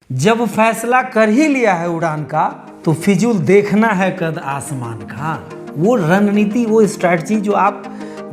जब फैसला कर ही लिया है उड़ान का तो फिजूल देखना है कद आसमान का। वो रणनीति, वो स्ट्रैटेजी जो आप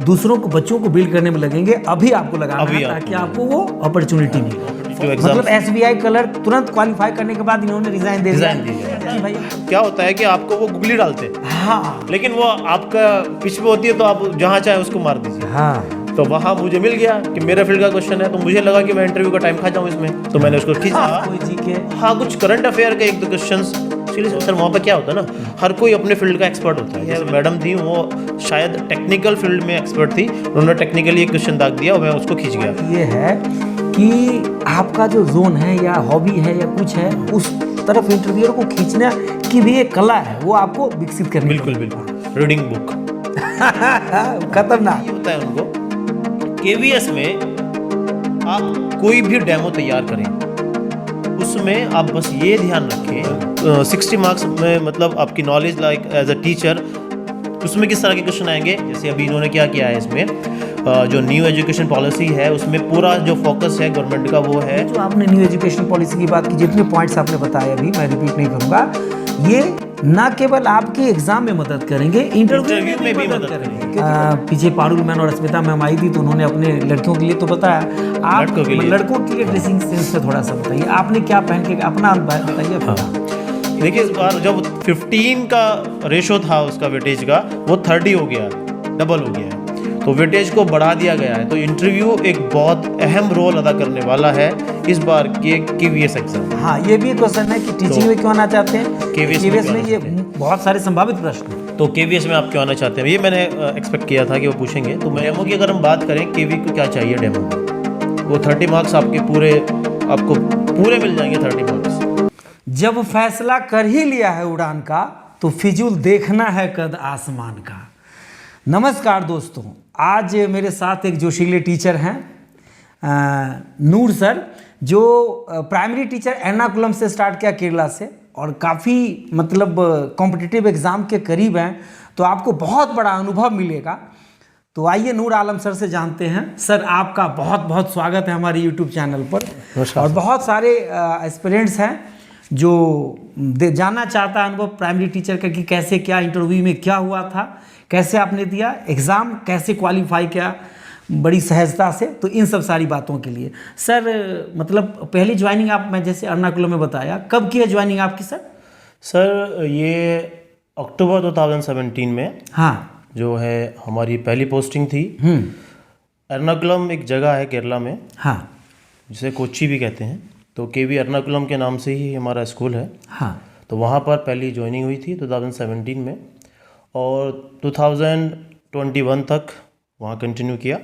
दूसरों को, बच्चों को बिल्ड करने में लगेंगे, अभी आपको लगाना है ताकि आपको वो अपॉर्चुनिटी मिले। मतलब एसबीआई कलर तुरंत क्वालिफाई करने के बाद इन्होंने रिजाइन दे दिया कि भाई क्या होता है कि आपको वो गुगली डालते हैं, हाँ, लेकिन वो आपका पिच पे होती है तो आप जहाँ चाहे उसको मार दीजिए। हाँ, तो वहाँ मुझे मिल गया कि मेरे फील्ड का क्वेश्चन है, तो मुझे लगा कि मैं इंटरव्यू का टाइम खा जाऊँ इसमें, तो मैंने उसको खींचा। कोई जी के हाँ, कुछ करंट अफेयर के एक दो क्वेश्चंस। सर वहाँ पर क्या होता है ना, हर कोई अपने फील्ड का एक्सपर्ट होता है। जैसे मैडम थी, वो शायद टेक्निकल फील्ड में एक्सपर्ट थी, उन्होंने टेक्निकली एक क्वेश्चन दाग दिया और मैं उसको खींच गया। ये है कि आपका जो जोन है या हॉबी है या कुछ है, उस तरफ इंटरव्यूअर को खींचना की भी एक कला है, वो आपको विकसित करनी। बिल्कुल बिल्कुल, रीडिंग बुक खतरनाक होता है उनको। केवीएस में आप कोई भी डेमो तैयार करें, उसमें आप बस ये ध्यान रखें 60 मार्क्स में, मतलब आपकी knowledge like as a teacher, उसमें किस तरह के क्वेश्चन आएंगे। जैसे अभी इन्होंने क्या किया है इसमें, जो न्यू एजुकेशन पॉलिसी है उसमें पूरा जो फोकस है गवर्नमेंट का वो है। जो आपने न्यू एजुकेशन पॉलिसी की बात की, जितने पॉइंट्स आपने बताए अभी मैं रिपीट नहीं करूंगा, ये ना केवल आपके एग्जाम में मदद करेंगे, इंटरव्यू में भी मदद करेंगे। पीछे पारुल मैम और अस्मिता मैम आई थी तो उन्होंने अपने लड़कियों के लिए तो बताया, आप लड़कों के लिए ड्रेसिंग सेंस पे थोड़ा सा बताइए, आपने क्या पहन के अपना बताइए। हाँ। देखिए इस बार जब 15 का रेशो था उसका वेटेज का, वो 30 हो गया, डबल हो गया है, तो वेटेज को बढ़ा दिया गया है। तो इंटरव्यू एक बहुत अहम रोल अदा करने वाला है इस बार के केवीएस एग्जाम। हाँ, ये भी क्वेश्चन है कि टीचिंग में क्यों आना चाहते हैं, केवीएस में ये बहुत सारे संभावित प्रश्न। तो केवीएस में आप क्यों आना चाहते हैं, ये मैंने एक्सपेक्ट किया था कि वो पूछेंगे। तो डेमो की अगर हम बात करें, केवी को क्या चाहिए डेमो में, वो 30 मार्क्स आपके आपको पूरे मिल जाएंगे 30 मार्क्स। जब फैसला कर ही लिया है उड़ान का तो फिजूल देखना है कद आसमान का। नमस्कार दोस्तों, आज मेरे साथ एक जोशीले टीचर हैं नूर सर, जो प्राइमरी टीचर एर्नाकुलम से स्टार्ट किया, केरला से, और काफ़ी मतलब कॉम्पिटिटिव एग्ज़ाम के करीब हैं, तो आपको बहुत बड़ा अनुभव मिलेगा। तो आइए नूर आलम सर से जानते हैं। सर, आपका बहुत बहुत स्वागत है हमारे यूट्यूब चैनल पर। और बहुत सारे एस्पिरेंट्स हैं जो जानना चाहता है अनुभव प्राइमरी टीचर का, कि कैसे क्या इंटरव्यू में क्या हुआ था, कैसे आपने दिया एग्ज़ाम, कैसे क्वालिफाई किया बड़ी सहजता से। तो इन सब सारी बातों के लिए सर, मतलब पहली ज्वाइनिंग आप, मैं जैसे एर्नाकुलम में बताया, कब की है ज्वाइनिंग आपकी सर? सर ये अक्टूबर 2017 में, हाँ, जो है हमारी पहली पोस्टिंग थी। एर्नाकुलम एक जगह है केरला में, हाँ, जिसे कोच्चि भी कहते हैं, तो केवी एर्नाकुलम के नाम से ही हमारा स्कूल है। हाँ, तो वहाँ पर पहली ज्वाइनिंग हुई थी 2017 में, और 2021 तक वहाँ कंटिन्यू किया,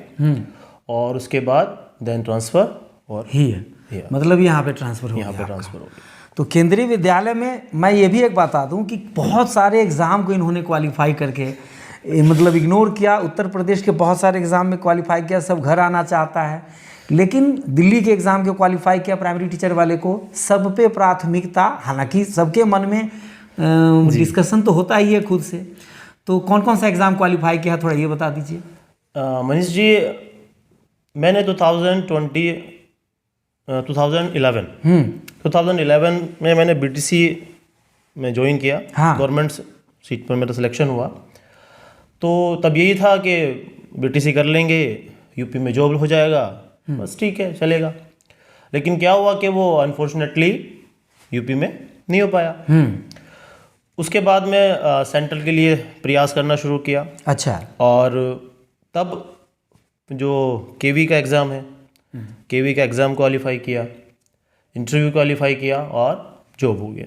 और उसके बाद देन ट्रांसफ़र और ही है, मतलब यहाँ पे ट्रांसफ़र हो यहाँ गया। पे ट्रांसफ़र हो गया। तो केंद्रीय विद्यालय में मैं ये भी एक बता दूं कि बहुत सारे एग्ज़ाम को इन्होंने क्वालिफाई करके मतलब इग्नोर किया। उत्तर प्रदेश के बहुत सारे एग्ज़ाम में क्वालिफाई किया, सब घर आना चाहता है, लेकिन दिल्ली के एग्ज़ाम के क्वालिफाई किया प्राइमरी टीचर वाले को। सब पे प्राथमिकता, हालांकि सबके मन में डिस्कशन तो होता ही है खुद से। तो कौन कौन सा एग्ज़ाम क्वालिफाई किया, थोड़ा ये बता दीजिए। मनीष जी, मैंने 2011 में मैंने बीटीसी में ज्वाइन किया। हाँ। गवर्नमेंट सीट पर मेरा सिलेक्शन हुआ, तो तब यही था कि बीटीसी कर लेंगे, यूपी में जॉब हो जाएगा, बस ठीक है चलेगा। लेकिन क्या हुआ कि वो अनफॉर्चुनेटली यूपी में नहीं हो पाया। उसके बाद मैं सेंट्रल के लिए प्रयास करना शुरू किया। अच्छा। और तब जो केवी का एग्ज़ाम है, केवी का एग्ज़ाम क्वालिफाई किया, इंटरव्यू क्वालिफाई किया और जॉब हो गया।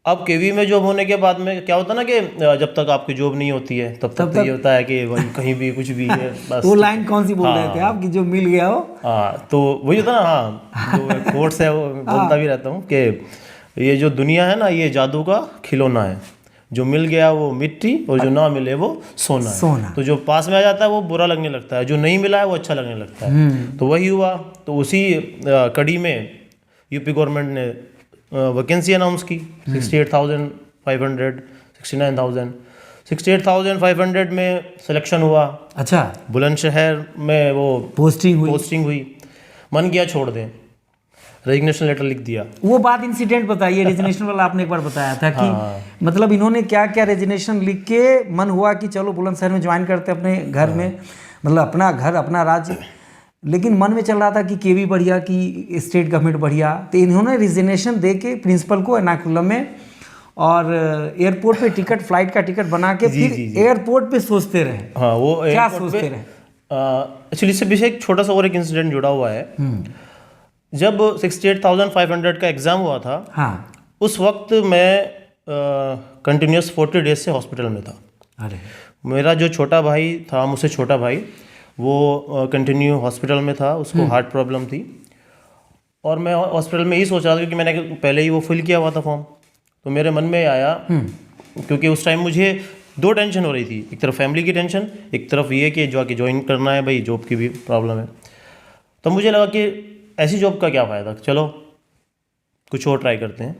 अब केवी में जॉब होने के बाद में क्या होता है ना कि जब तक आपकी जॉब नहीं होती है तब तक ये होता है कि वही कहीं भी कुछ भी है बस। वो लाइन कौन सी बोल रहे थे आप कि जो मिल गया हो? हाँ, तो वही होता ना, हाँ, जो कोर्स है वो बोलता भी रहता हूँ कि ये जो दुनिया है ना, ये जादू का खिलौना है, जो मिल गया वो मिट्टी और जो ना मिले वो सोना है। तो जो पास में आ जाता है वो बुरा लगने लगता है, जो नहीं मिला है वो अच्छा लगने लगता है। तो वही हुआ। तो उसी कड़ी में यूपी गवर्नमेंट ने वैकेंसी अनाउंस की 68,500, 69,000, 68,500 में सिलेक्शन हुआ। अच्छा। बुलंदशहर में वो पोस्टिंग हुई। मन किया छोड़ दें, रेजिग्नेशन लेटर लिख दिया। वो बात इंसिडेंट बताइए, रेजिग्नेशन वाला आपने एक बार बताया था कि मतलब इन्होंने क्या क्या रेजिग्नेशन लिख के मन हुआ कि चलो बुलंदशहर में ज्वाइन करते अपने घर में, मतलब अपना घर अपना राज्य, लेकिन मन में चल रहा था कि केवी बढ़िया कि स्टेट गवर्नमेंट बढ़िया, तो इन्होंने रेजिग्नेशन दे के प्रिंसिपल को एर्नाकुलम में और एयरपोर्ट पे टिकट, फ्लाइट का टिकट बना के फिर एयरपोर्ट पे सोचते रहे। हाँ, वो क्या सोचते रहे? एक्चुअली इससे पीछे एक छोटा सा और एक इंसिडेंट जुड़ा हुआ है। जब 68,500 का एग्ज़ाम हुआ था, हाँ, उस वक्त मैं कंटिन्यूस 40 डेज से हॉस्पिटल में था। अरे मेरा जो छोटा भाई था, मुझसे छोटा भाई, वो कंटिन्यू हॉस्पिटल में था, उसको हार्ट प्रॉब्लम थी। और मैं हॉस्पिटल में ही सोच रहा था, क्योंकि मैंने पहले ही वो फिल किया हुआ था फॉर्म, तो मेरे मन में आया, क्योंकि उस टाइम मुझे दो टेंशन हो रही थी, एक तरफ फैमिली की टेंशन, एक तरफ ये कि जो आके ज्वाइन करना है भाई, जॉब की भी प्रॉब्लम है। तो मुझे लगा कि ऐसी जॉब का क्या फ़ायदा, चलो कुछ और ट्राई करते हैं।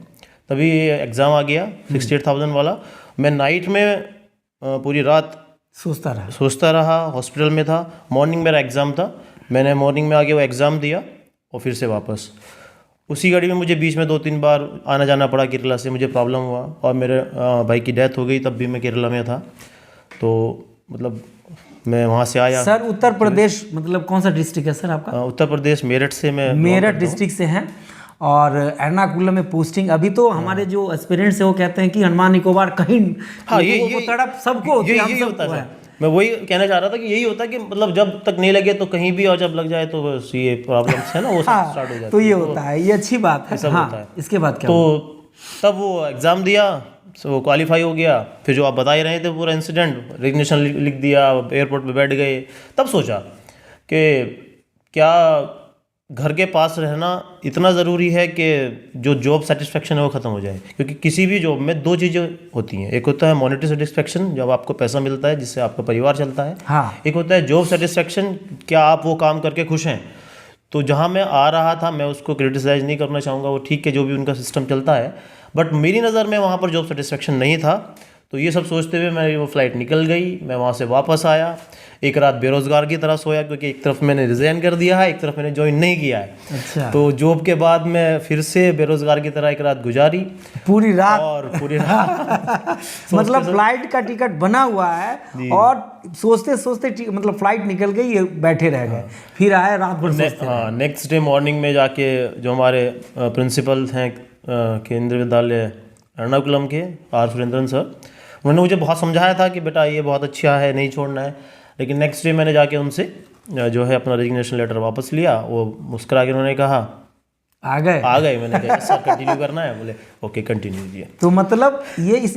तभी एग्ज़ाम आ गया 68,000 वाला। मैं नाइट में पूरी रात सोचता रहा, हॉस्पिटल में था। मॉर्निंग मेरा एग्ज़ाम था, मैंने मॉर्निंग में आके वो एग्ज़ाम दिया और फिर से वापस उसी गाड़ी में। मुझे बीच में 2-3 बार आना जाना पड़ा केरला से, मुझे प्रॉब्लम हुआ और मेरे भाई की डेथ हो गई, तब भी मैं केरला में था। तो मतलब मैं वहाँ से आया। सर उत्तर प्रदेश मतलब कौन सा डिस्ट्रिक्ट है सर आपका? उत्तर प्रदेश मेरठ से, मैं मेरठ डिस्ट्रिक्ट से हैं और एर्नाकुलम में पोस्टिंग। अभी तो हमारे जो एस्पिरेंट्स है वो कहते हैं कि अंडमान निकोबार कहीं, हाँ, ये तड़प सबको यही होता है। मैं वही कहना चाह रहा था कि यही होता है कि मतलब जब तक नहीं लगे तो कहीं भी, और जब लग जाए तो बस ये प्रॉब्लम्स है ना वो स्टार्ट हो जाती है। तो ये होता है, ये अच्छी बात है। सब होता है। इसके बाद क्या? तो तब वो एग्ज़ाम दिया, वो क्वालिफाई हो गया। फिर जो आप बता ही रहे थे पूरा इंसिडेंट, रेजिग्नेशन लिख दिया, एयरपोर्ट पे बैठ गए। तब सोचा कि क्या घर के पास रहना इतना ज़रूरी है कि जो जॉब सेटिस्फेक्शन है वो ख़त्म हो जाए। क्योंकि किसी भी जॉब में दो चीज़ें होती हैं, एक होता है मॉनेटरी सेटिस्फेक्शन, जब आपको पैसा मिलता है जिससे आपका परिवार चलता है। हाँ। एक होता है जॉब सेटिस्फेक्शन, क्या आप वो काम करके खुश हैं। तो जहाँ मैं आ रहा था, मैं उसको क्रिटिसाइज़ नहीं करना चाहूँगा, वो ठीक है जो भी उनका सिस्टम चलता है, बट मेरी नज़र में वहाँ पर जॉब सेटिस्फेक्शन नहीं था। तो ये सब सोचते हुए मेरी वो फ़्लाइट निकल गई, मैं वहाँ से वापस आया। एक रात बेरोज़गार की तरह सोया, क्योंकि एक तरफ मैंने रिज़ाइन कर दिया है, एक तरफ मैंने ज्वाइन नहीं किया है। अच्छा। तो जॉब के बाद मैं फिर से बेरोज़गार की तरह एक रात गुजारी, पूरी रात मतलब फ्लाइट का टिकट बना हुआ है और सोचते सोचते मतलब फ्लाइट निकल गई, बैठे रह गए। फिर आए रात भर सोचते। हाँ, नेक्स्ट डे मॉर्निंग में जाके जो हमारे प्रिंसिपल हैं केंद्रीय विद्यालय एर्नाकुलम के, आर सुरेंद्रन सर, उन्होंने मुझे बहुत समझाया था कि बेटा ये बहुत अच्छा है, नहीं छोड़ना है। लेकिन नेक्स्ट डे मैंने जाके उनसे जो है अपना रेजिग्नेशन लेटर वापस लिया। वो मुस्कुरा के उन्होंने कहा आ गए। मैंने कहा सर कंटिन्यू करना है, बोले ओके कंटिन्यू कीजिए। तो मतलब ये इस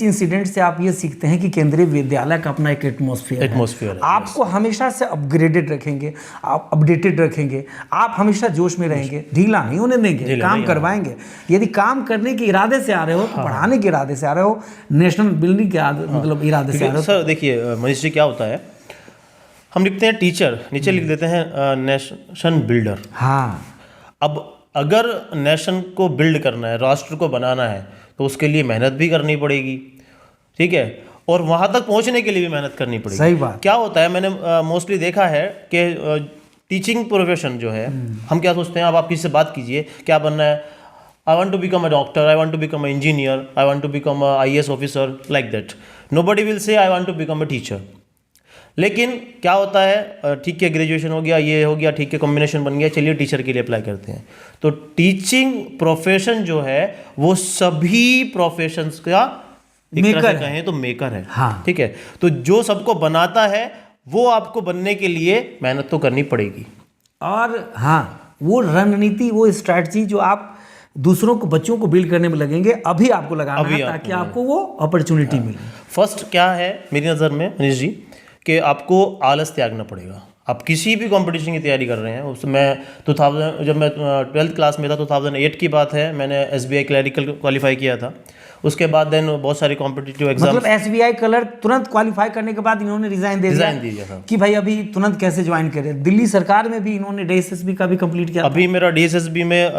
इंसिडेंट से आप ये सीखते हैं कि केंद्रीय विद्यालय का अपना एक एटमॉस्फेयर है। आपको हमेशा से अपग्रेडेड रखेंगे, आप अपडेटेड रखेंगे, आप हमेशा जोश में रहेंगे, ढीला नहीं होने देंगे, काम करवाएंगे। यदि काम करने के इरादे से आ रहे हो, पढ़ाने के इरादे से आ रहे हो, नेशनल बिल्डिंग के मतलब इरादे से आ रहे हो। सर देखिए मनीष जी, क्या होता है, हम लिखते हैं टीचर, नीचे लिख देते हैं नेशन बिल्डर। हाँ, अब अगर नेशन को बिल्ड करना है, राष्ट्र को बनाना है, तो उसके लिए मेहनत भी करनी पड़ेगी, ठीक है, और वहाँ तक पहुँचने के लिए भी मेहनत करनी पड़ेगी। सही बात। क्या होता है, मैंने मोस्टली देखा है कि टीचिंग प्रोफेशन जो है, हम क्या सोचते हैं, अब आप किसी से बात कीजिए क्या बनना है, I want to become a doctor, I want to become a engineer, I want to become a IAS officer, like that. Nobody will say I want to become a teacher. लेकिन क्या होता है, ठीक है ग्रेजुएशन हो गया, ये हो गया, ठीक है कॉम्बिनेशन बन गया, चलिए टीचर के लिए अप्लाई करते हैं। तो टीचिंग प्रोफेशन जो है वो सभी प्रोफेशंस का एक तरह से कहें तो मेकर है। हाँ। ठीक है, तो जो सबको बनाता है वो आपको बनने के लिए मेहनत तो करनी पड़ेगी। और हाँ, वो रणनीति, वो स्ट्रैटेजी जो आप दूसरों को, बच्चों को बिल्ड करने में लगेंगे, अभी आपको लगाना है ताकि आपको वो अपॉर्चुनिटी मिले। फर्स्ट क्या है मेरी नज़र में मनीष जी, कि आपको आलस त्यागना पड़ेगा। आप किसी भी कंपटीशन की तैयारी कर रहे हैं, उसमें जब मैं 12th क्लास में था, 2008 की बात है, मैंने SBI क्लरिकल क्वालिफाई किया था। उसके बाद देन बहुत सारे कॉम्पिटिटिव एग्जाम, मतलब SBI क्लर्क तुरंत क्वालिफाई करने के बाद इन्होंने रिजाइन दे दिया था कि भाई अभी तुरंत कैसे ज्वाइन करें। दिल्ली सरकार में भी इन्होंने DSSB का भी कंप्लीट किया। अभी मेरा DSSB में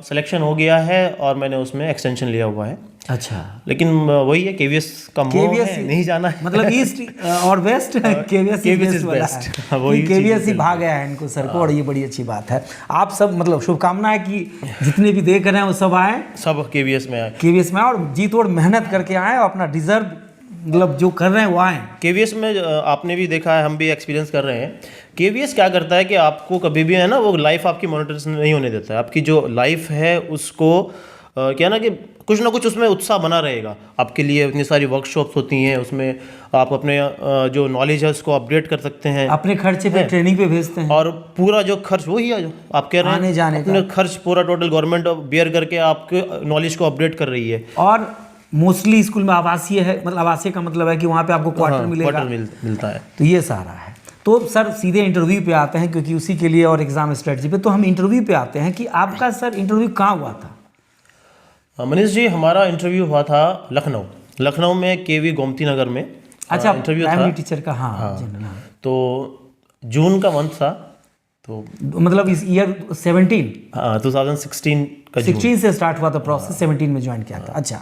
सिलेक्शन हो गया है और मैंने उसमें एक्सटेंशन लिया हुआ है। अच्छा, लेकिन वही है, केवीएस का मोह KVS है, नहीं जाना है। मतलब ईस्ट और west KVS KVS is is वाला best। है वही कि चीज़ केवीएस ही है। भाग गया है इनको सर को, और ये बड़ी अच्छी बात है। आप सब मतलब शुभकामना है कि जितने भी देख रहे हैं वो सब आए सब केवीएस में आए। केवीएस में, और जी तोड़ मेहनत करके आए और अपना डिजर्व मतलब जो कर रहे हैं वो आए। केवीएस में आपने भी देखा है, हम भी एक्सपीरियंस कर रहे हैं। केवीएस क्या करता है कि आपको कभी भी है ना, वो लाइफ आपकी मॉनिटर नहीं होने देता है। आपकी जो लाइफ है उसको क्या ना कि कुछ ना कुछ उसमें उत्साह बना रहेगा आपके लिए। इतनी सारी वर्कशॉप्स होती हैं, उसमें आप अपने जो नॉलेज है उसको अपडेट कर सकते हैं, अपने खर्चे पे ट्रेनिंग पे भेजते हैं, और पूरा जो खर्च वही है जो आप कह रहे हैं, आने जाने अपने खर्च पूरा टोटल गवर्नमेंट बियर करके आपके नॉलेज को अपडेट कर रही है। और मोस्टली स्कूल में आवासीय है, मतलब आवासीय का मतलब है कि वहाँ पे आपको क्वार्टर मिलेगा, क्वार्टर मिलता है। तो ये सारा है। तो सर सीधे इंटरव्यू पे आते हैं, क्योंकि उसी के लिए और एग्जाम स्ट्रेटजी पे, तो हम इंटरव्यू पे आते हैं कि आपका सर इंटरव्यू कहाँ हुआ था? मनीष जी, हमारा इंटरव्यू हुआ था लखनऊ में केवी गोमती नगर में। अच्छा, इंटरव्यू प्राइमरी था टीचर का, हाँ, जनरल, हाँ। तो जून का मंथ था, तो मतलब इस ईयर 17 हाँ 2016 का जून। 16 से स्टार्ट हुआ था प्रोसेस, 17 में ज्वाइन किया था। अच्छा,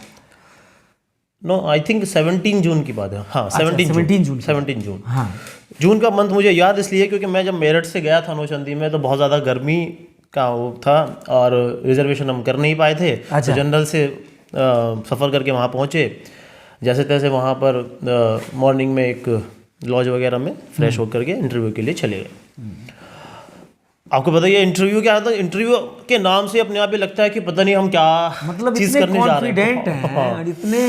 नो आई थिंक 17 जून की बात है। हाँ 17 जून। हाँ, जून का मंथ मुझे याद इसलिए क्योंकि मैं जब मेरठ से गया था नौचंदी में, तो बहुत ज़्यादा गर्मी का वो था और रिजर्वेशन हम कर नहीं पाए थे। अच्छा। तो जनरल से सफ़र करके वहाँ पहुँचे, जैसे तैसे वहाँ पर मॉर्निंग में एक लॉज वगैरह में फ्रेश होकर के इंटरव्यू के लिए चले गए। आपको पता ही है इंटरव्यू क्या था, इंटरव्यू के नाम से अपने आप ही लगता है कि पता नहीं हम क्या मतलब चीज़ इतने करने जा रहे कॉन्फिडेंट हैं और इतने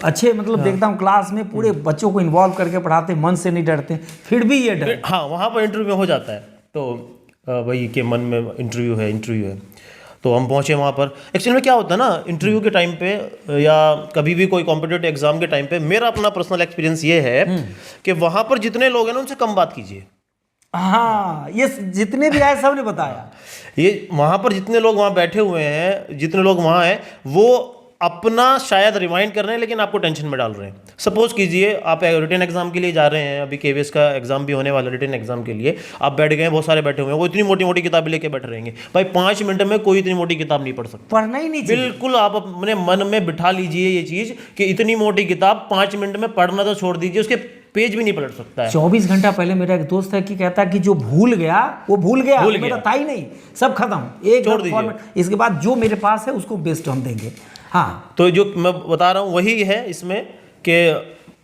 अच्छे, मतलब देखता हूँ क्लास में पूरे बच्चों को इन्वॉल्व करके पढ़ाते, मन से नहीं डरते, फिर भी ये डर। हाँ, वहाँ पर इंटरव्यू हो जाता है, तो वही के मन में इंटरव्यू है। तो हम पहुँचे वहाँ पर। एक्चुअली में क्या होता है ना, इंटरव्यू के टाइम पे या कभी भी कोई कॉम्पिटिटिव एग्जाम के टाइम पे, मेरा अपना पर्सनल एक्सपीरियंस ये है कि वहाँ पर जितने लोग हैं ना उनसे कम बात कीजिए। हाँ, ये जितने भी आए सब ने बताया, ये वहाँ पर जितने लोग वहाँ बैठे हुए हैं, जितने लोग वहाँ हैं, वो अपना शायद रिमाइंड कर रहे हैं, लेकिन आपको टेंशन में डाल रहे हैं। सपोज कीजिए आप रिटन एग्जाम के लिए जा रहे हैं, अभी केवीएस का एग्जाम भी होने वाला, रिटन एग्जाम के लिए आप बैठ गए, बहुत सारे बैठे हुए हैं, वो इतनी मोटी मोटी किताबें लेके बैठे रहेंगे। भाई 5 मिनट में कोई इतनी मोटी किताब नहीं पढ़ सकता, पढ़ना ही नहीं चाहिए। बिल्कुल आप अपने मन में बिठा लीजिए ये चीज़ कि इतनी मोटी किताब 5 मिनट में पढ़ना तो छोड़ दीजिए, उसके पेज भी नहीं पलट सकता है। 24 घंटा पहले मेरा एक दोस्त है कि कहता है कि जो भूल गया वो भूल गया, भूल मेरा गया। था ही नहीं, सब खत्म, एक छोड़ दीजिए। फॉर्मेट, इसके बाद जो मेरे पास है उसको बेस्ट हम देंगे। हाँ, तो जो मैं बता रहा हूँ वही है इसमें कि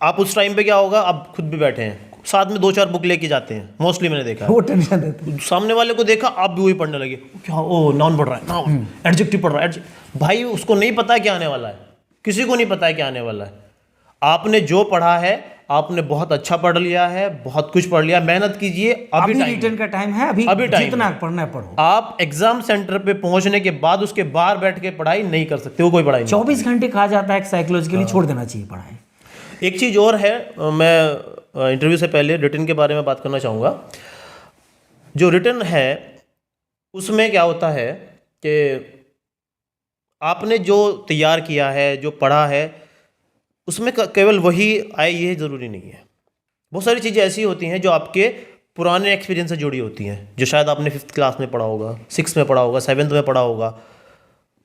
आप उस टाइम पे क्या होगा, आप खुद भी बैठे हैं, साथ में 2-4 बुक लेके जाते हैं, मोस्टली मैंने देखा है। वो टेंशन देते हैं। सामने वाले को देखा, आप भी वही पढ़ने लगे, क्या ओ नाउन पढ़ रहा है, नाउन एडजेक्टिव पढ़ रहा है, भाई उसको नहीं पता है क्या आने वाला है, किसी को नहीं पता है क्या आने वाला है। आपने जो पढ़ा है आपने बहुत अच्छा पढ़ लिया है, बहुत कुछ पढ़ लिया, मेहनत कीजिए, अभी रिटर्न का टाइम है, अभी टाइम जितना पढ़ना है पढ़ो। आप एग्जाम सेंटर पे पहुंचने के बाद उसके बाहर बैठ के पढ़ाई नहीं कर सकते, वो कोई पढ़ाई नहीं। 24 घंटे कहा जाता है साइकोलॉजिकली छोड़ देना चाहिए पढ़ाई। एक चीज़ और है, मैं इंटरव्यू से पहले रिटन के बारे में बात करना चाहूँगा। जो रिटन है उसमें क्या होता है कि आपने जो तैयार किया है, जो पढ़ा है, उसमें केवल वही आए ये ज़रूरी नहीं है। बहुत सारी चीज़ें ऐसी होती हैं जो आपके पुराने एक्सपीरियंस से जुड़ी होती हैं, जो शायद आपने 5th क्लास में पढ़ा होगा, 6th में पढ़ा होगा, 7th में पढ़ा होगा,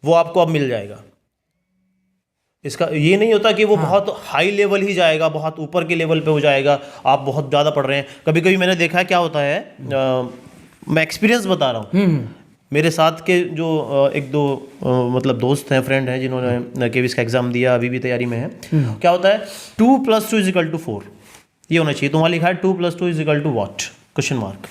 वो आपको अब मिल जाएगा। इसका ये नहीं होता कि वो बहुत हाई लेवल ही जाएगा, बहुत ऊपर के लेवल पे हो जाएगा, आप बहुत ज़्यादा पढ़ रहे हैं। कभी कभी मैंने देखा है क्या होता है, मैं एक्सपीरियंस बता रहा हूँ, मेरे साथ के जो 1-2 मतलब दोस्त हैं, फ्रेंड हैं, जिन्होंने केवीएस का एग्ज़ाम दिया, अभी भी तैयारी में है। क्या होता है, 2 + 2 = 4 ये होना चाहिए। तुम्हारा लिखा है 2 + 2 = what क्वेश्चन मार्क,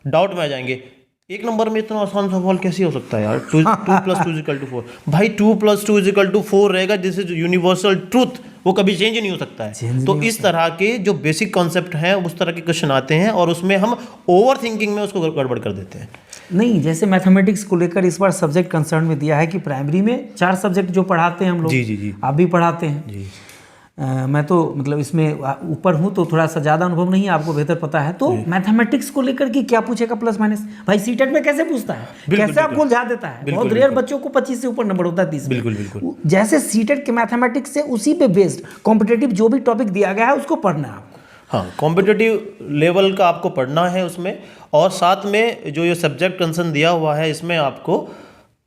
डाउट में आ जाएंगे। 1 नंबर में इतना आसान सवाल कैसे हो सकता है यार, 2 + 2 = 4। भाई 2 + 2 = 4 रहेगा, दिस इज यूनिवर्सल ट्रूथ, वो कभी चेंज नहीं हो सकता है। तो इस तरह के जो बेसिक कॉन्सेप्ट हैं उस तरह के क्वेश्चन आते हैं और उसमें हम ओवर थिंकिंग में उसको गड़बड़ कर देते हैं। नहीं, जैसे मैथमेटिक्स को लेकर इस बार सब्जेक्ट कंसर्न में दिया है कि प्राइमरी में 4 सब्जेक्ट जो पढ़ाते हैं हम लोग, जी आप भी पढ़ाते हैं जी। मैं तो मतलब इसमें ऊपर हूँ तो थोड़ा सा ज़्यादा अनुभव नहीं है, आपको बेहतर पता है। तो मैथमेटिक्स को लेकर कि क्या पूछेगा प्लस माइनस, भाई सीटेट में कैसे पूछता है, कैसे आपको उलझा देता है। बहुत रेयर बच्चों को 25 से ऊपर नंबर होता है 30 में। बिल्कुल। जैसे सीटेट के मैथमेटिक्स से उसी पे बेस्ड कॉम्पिटेटिव जो भी टॉपिक दिया गया है उसको पढ़ना है आपको। हाँ, कॉम्पिटिटिव लेवल का आपको पढ़ना है उसमें, और साथ में जो ये सब्जेक्ट कंसर्न दिया हुआ है इसमें आपको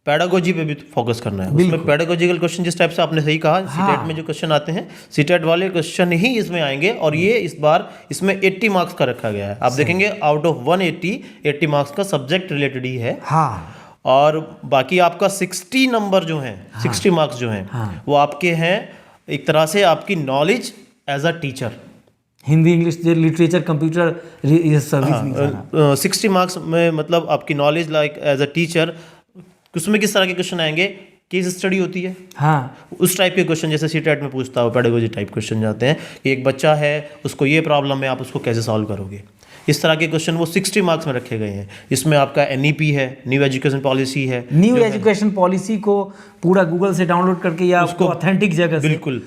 पेडागोजी पे भी फोकस करना है। उसमें पेडागोजिकल क्वेश्चन जिस टाइप से आपने सही कहा, सीटेट में जो क्वेश्चन आते हैं सीटेट वाले क्वेश्चन ही इसमें आएंगे, और ये इस बार इसमें 80 मार्क्स का रखा गया है। आप देखेंगे आउट ऑफ 180 मार्क्स का सब्जेक्ट रिलेटेड ही है। हाँ, और बाकी आपका 60 नंबर जो हैं, 60 मार्क्स जो हैं, वो आपके हैं एक तरह से आपकी knowledge as a teacher, Hindi, English, literature, computer, ये सर्विस। 60 मार्क्स में मतलब आपकी knowledge like as a teacher. उसमें किस तरह के क्वेश्चन आएंगे, केस स्टडी होती है, हाँ, उस टाइप के क्वेश्चन जैसे सीटेट में पूछता हो, पेडागोजी टाइप क्वेश्चन जाते हैं कि एक बच्चा है, उसको ये प्रॉब्लम है, आप उसको कैसे सॉल्व करोगे। इस तरह के क्वेश्चन वो 60 मार्क्स में रखे गए हैं। इसमें आपका NEP है, न्यू एजुकेशन पॉलिसी है। न्यू एजुकेशन पॉलिसी को पूरा गूगल से डाउनलोड करके या उसको ऑथेंटिक जगह से, बिल्कुल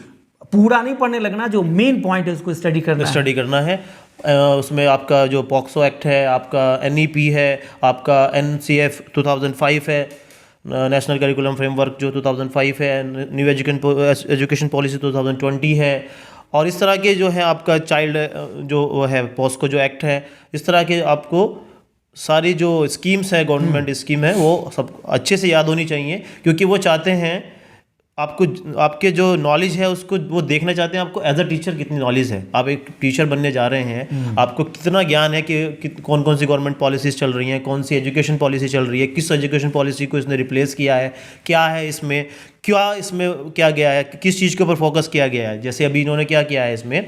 पूरा नहीं पढ़ने लगना, जो मेन पॉइंट है उसको स्टडी करना है। उसमें आपका जो पॉक्सो एक्ट है, आपका NEP है, आपका NCF 2005 है, नेशनल करिकुलम फ्रेमवर्क जो 2005 है, न्यू एजुकेशन पॉलिसी 2020 है, और इस तरह के जो है आपका चाइल्ड जो वो है पॉस्को जो एक्ट है, इस तरह के आपको सारी जो स्कीम्स है, गवर्नमेंट स्कीम है, वो सब अच्छे से याद होनी चाहिए, क्योंकि वो चाहते हैं आपको, आपके जो नॉलेज है उसको वो देखना चाहते हैं आपको एज अ टीचर कितनी नॉलेज है। आप एक टीचर बनने जा रहे हैं, आपको कितना ज्ञान है कि कौन कौन सी गवर्नमेंट पॉलिसीज चल रही हैं, कौन सी एजुकेशन पॉलिसी चल रही है, किस एजुकेशन पॉलिसी को इसने रिप्लेस किया है, क्या है इसमें, क्या गया है, किस चीज़ के ऊपर फोकस किया गया है। जैसे अभी इन्होंने क्या किया है इसमें,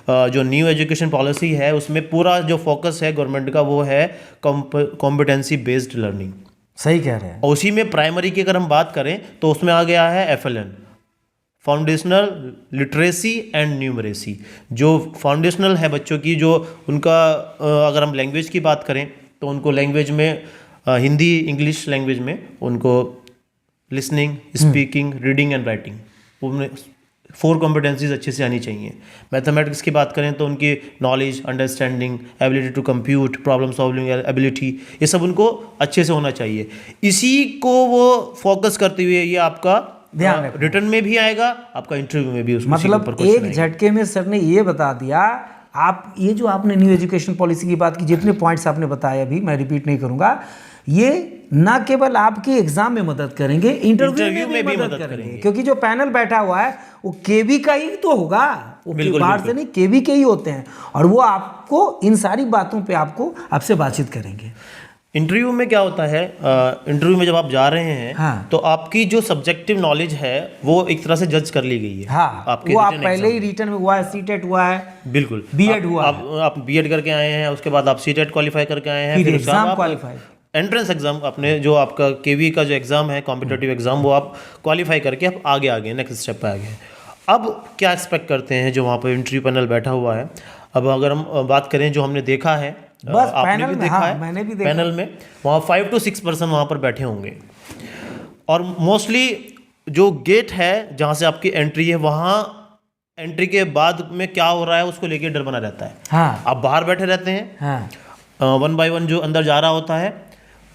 जो न्यू एजुकेशन पॉलिसी है उसमें पूरा जो फोकस है गवर्नमेंट का वो है कॉम्पिटेंसी बेस्ड लर्निंग। सही कह रहे हैं। और उसी में प्राइमरी की अगर हम बात करें तो उसमें आ गया है FLN, foundational literacy and numeracy. जो फाउंडेशनल है बच्चों की, जो उनका अगर हम लैंग्वेज की बात करें तो उनको लैंग्वेज में हिंदी, इंग्लिश लैंग्वेज में उनको listening, speaking, reading and writing, उनमें 4 कॉम्पिटेंसीज अच्छे से आनी चाहिए। मैथमेटिक्स की बात करें तो उनकी knowledge, understanding, ability to compute, problem solving ability, ये सब उनको अच्छे से होना चाहिए। इसी को वो फोकस करते हुए ये आपका ध्यान रिटर्न में भी आएगा, आपका इंटरव्यू में भी मतलब एक झटके में सर ने ये बता दिया। आप ये जो आपने न्यू एजुकेशन पॉलिसी की बात की, जितने पॉइंट्स आपने बताए अभी मैं रिपीट नहीं करूंगा, ये ना केवल आपके एग्जाम में मदद करेंगे, इंटरव्यू में भी मदद करेंगे, क्योंकि जो पैनल बैठा हुआ है वो केवी का ही तो होगा, वो बाहर से नहीं, केवी के ही होते हैं, और वो आपको इन सारी बातों पे आपसे बातचीत करेंगे। इंटरव्यू में क्या होता है, इंटरव्यू में जब आप जा रहे हैं, हाँ, तो आपकी जो सब्जेक्टिव नॉलेज है वो एक तरह से जज कर ली गई है। हाँ, आपके वो आप पहले ही रिटन में हुआ है, सीटेट हुआ है, बिल्कुल, बीएड हुआ, आप बीएड करके आए हैं, उसके बाद आप सीटेट क्वालिफाई करके आए हैं, फिर एग्जाम क्वालिफाई, एंट्रेंस एग्जाम अपने जो आपका केवी का जो एग्जाम है, कॉम्पिटिटिव एग्जाम, वो आप क्वालिफाई करके आप आगे नेक्स्ट स्टेप पे आ गए। अब क्या एक्सपेक्ट करते हैं जो वहाँ पर इंटरव्यू पैनल बैठा हुआ है। अब अगर हम बात करें जो हमने देखा है, बस आपने भी देखा है, मैंने भी देखा पैनल में वहाँ 5 to 6 पर्सन वहाँ पर बैठे होंगे, और मोस्टली जो गेट है जहाँ से आपकी एंट्री है, वहाँ एंट्री के बाद में क्या हो रहा है उसको लेके डर बना रहता है। हाँ, आप बाहर बैठे रहते हैं, हाँ, 1 by 1 जो अंदर जा रहा होता है,